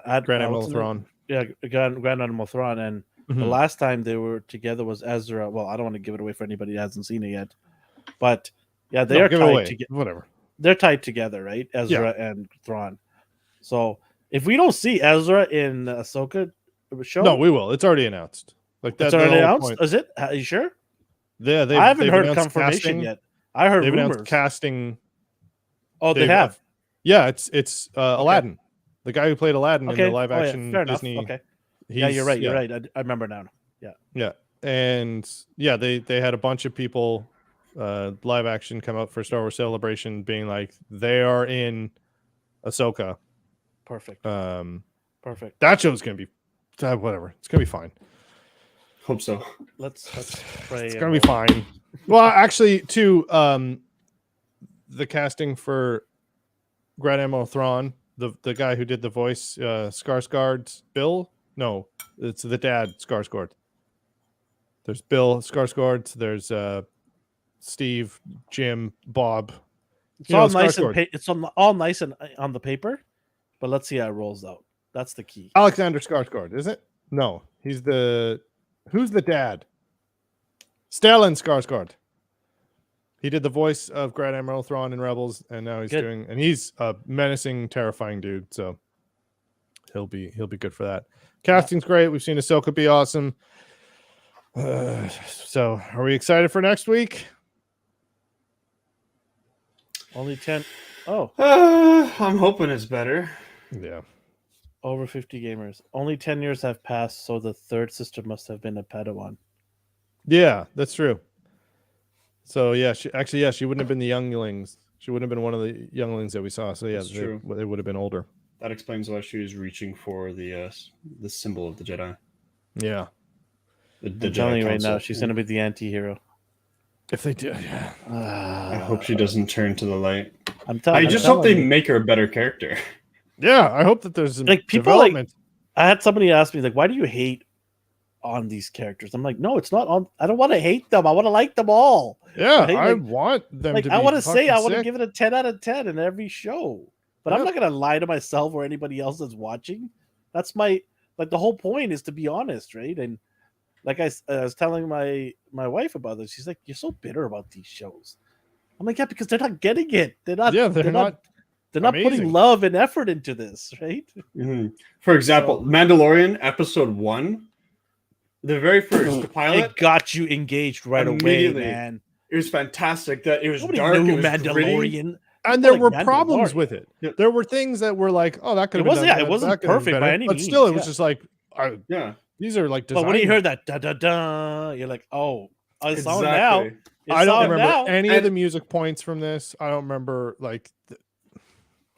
Admiral Thrawn. Yeah, Grand Admiral Thrawn, and the last time they were together was Ezra. Well, I don't want to give it away for anybody who hasn't seen it yet, but yeah, they are tied together. Whatever. They're tied together, right? Ezra and Thrawn. So if we don't see Ezra in Ahsoka show, no, we will. It's already announced. It's already announced. Is it? Are you sure? Yeah, I haven't heard confirmation yet. I heard they've rumors. announced casting. Oh, they have. Yeah, it's Aladdin, the guy who played Aladdin in the live action Disney. Okay. Yeah, you're right. You're right. I remember now. Yeah, and they had a bunch of people, live action come out for Star Wars Celebration, being like they are in Ahsoka. Perfect. Perfect. That show's gonna be whatever. It's gonna be fine. Hope so. Let's pray. It's gonna be fine. Well, actually, too, the casting for Grand Admiral Thrawn, the guy who did the voice, Skarsgård's Bill. No, it's the dad, Skarsgård. There's Bill Skarsgård. There's Steve, Jim, Bob. It's all nice it's all nice and on the paper, but let's see how it rolls out. That's the key. Alexander Skarsgård, is it? No, he's who's the dad? Stellan Skarsgård. He did the voice of Grand Admiral Thrawn in Rebels, and now he's a menacing, terrifying dude. So he'll be good for that. Casting's great. We've seen Ahsoka be awesome. So are we excited for next week? Only 10. Oh, I'm hoping it's better. Yeah. Over 50 gamers. Only 10 years have passed, so the third sister must have been a Padawan. Yeah, that's true. So yeah, she wouldn't have been the younglings. She wouldn't have been one of the younglings that we saw. So yeah, they would have been older. That explains why she was reaching for the symbol of the Jedi. Yeah. I'm telling you right now, she's going to be the anti-hero. If they do, yeah. I hope she doesn't turn to the light. I just hope they make her a better character. Yeah, I hope that there's like people development. I had somebody ask me, like, why do you hate on these characters? I'm like, no, it's not on. I don't want to hate them. I want to like them all. Yeah, right? I want them to be. I want to say, I want sick. to give it a 10 out of 10 in every show. But I'm not going to lie to myself or anybody else that's watching. That's the whole point is to be honest, right? And like I was telling my wife about this. She's like, you're so bitter about these shows. I'm like, yeah, because they're not getting it. They're not. Yeah, they're not putting love and effort into this, right? Mm-hmm. For example, Mandalorian episode 1, the very first pilot, it got you engaged right away, man. It was fantastic. That it was Nobody dark. Knew it was Mandalorian. Gritty. And there were problems with it. There were things that were like, oh, that could have been done. It wasn't perfect by any means. But still, it was just like, these are like design. But when you heard that da da da, you're like, oh, I saw it now. I don't remember any of the music points from this. I don't remember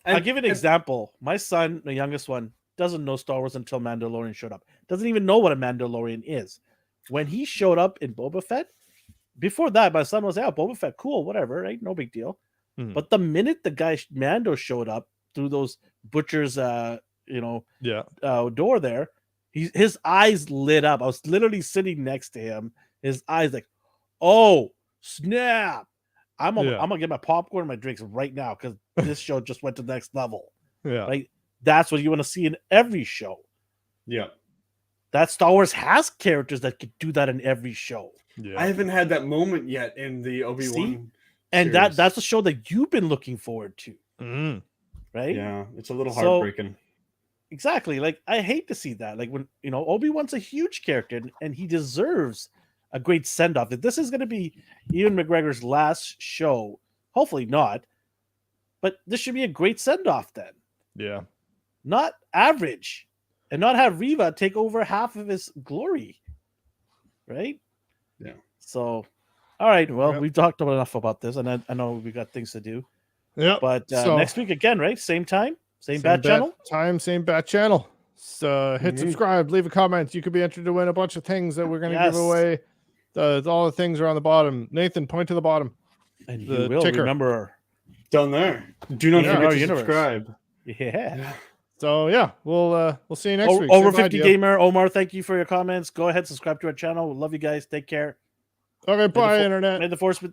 I'll give you an example. My son, the youngest one, doesn't know Star Wars until Mandalorian showed up. Doesn't even know what a Mandalorian is. When he showed up in Boba Fett, before that, my son was out. Boba Fett, cool, whatever, right? No big deal. Mm-hmm. But the minute the guy Mando showed up through those butchers, door there, his eyes lit up. I was literally sitting next to him. His eyes like, oh snap! I'm gonna get my popcorn and my drinks right now because this show just went to the next level. Yeah, like that's what you want to see in every show. Yeah, that Star Wars has characters that could do that in every show. Yeah. I haven't had that moment yet in the Obi-Wan. And that's a show that you've been looking forward to. Mm. Right? Yeah, it's a little heartbreaking. Exactly. Like, I hate to see that. Like, when, Obi-Wan's a huge character and he deserves a great send-off. If this is going to be Ewan McGregor's last show Hopefully not. But this should be a great send-off then. Yeah. Not average. And not have Riva take over half of his glory. Right? Yeah. So, all right. Well, Yep. we've talked enough about this, and I know we got things to do. Yeah. But So- next week again, right? Same time, same bat channel. Time, same bat channel. So hit subscribe, leave a comment. You could be entered to win a bunch of things that we're going to give away. All the things are on the bottom. Nathan, point to the bottom. And The you will ticker. remember. Down there. Do not Yeah. forget Our to universe. subscribe. Yeah. So yeah, we'll see you next week. Say Over bye, 50 Dio. Gamer, Omar, thank you for your comments. Go ahead, subscribe to our channel. Love you guys. Take care. Okay, bye, May internet. the force be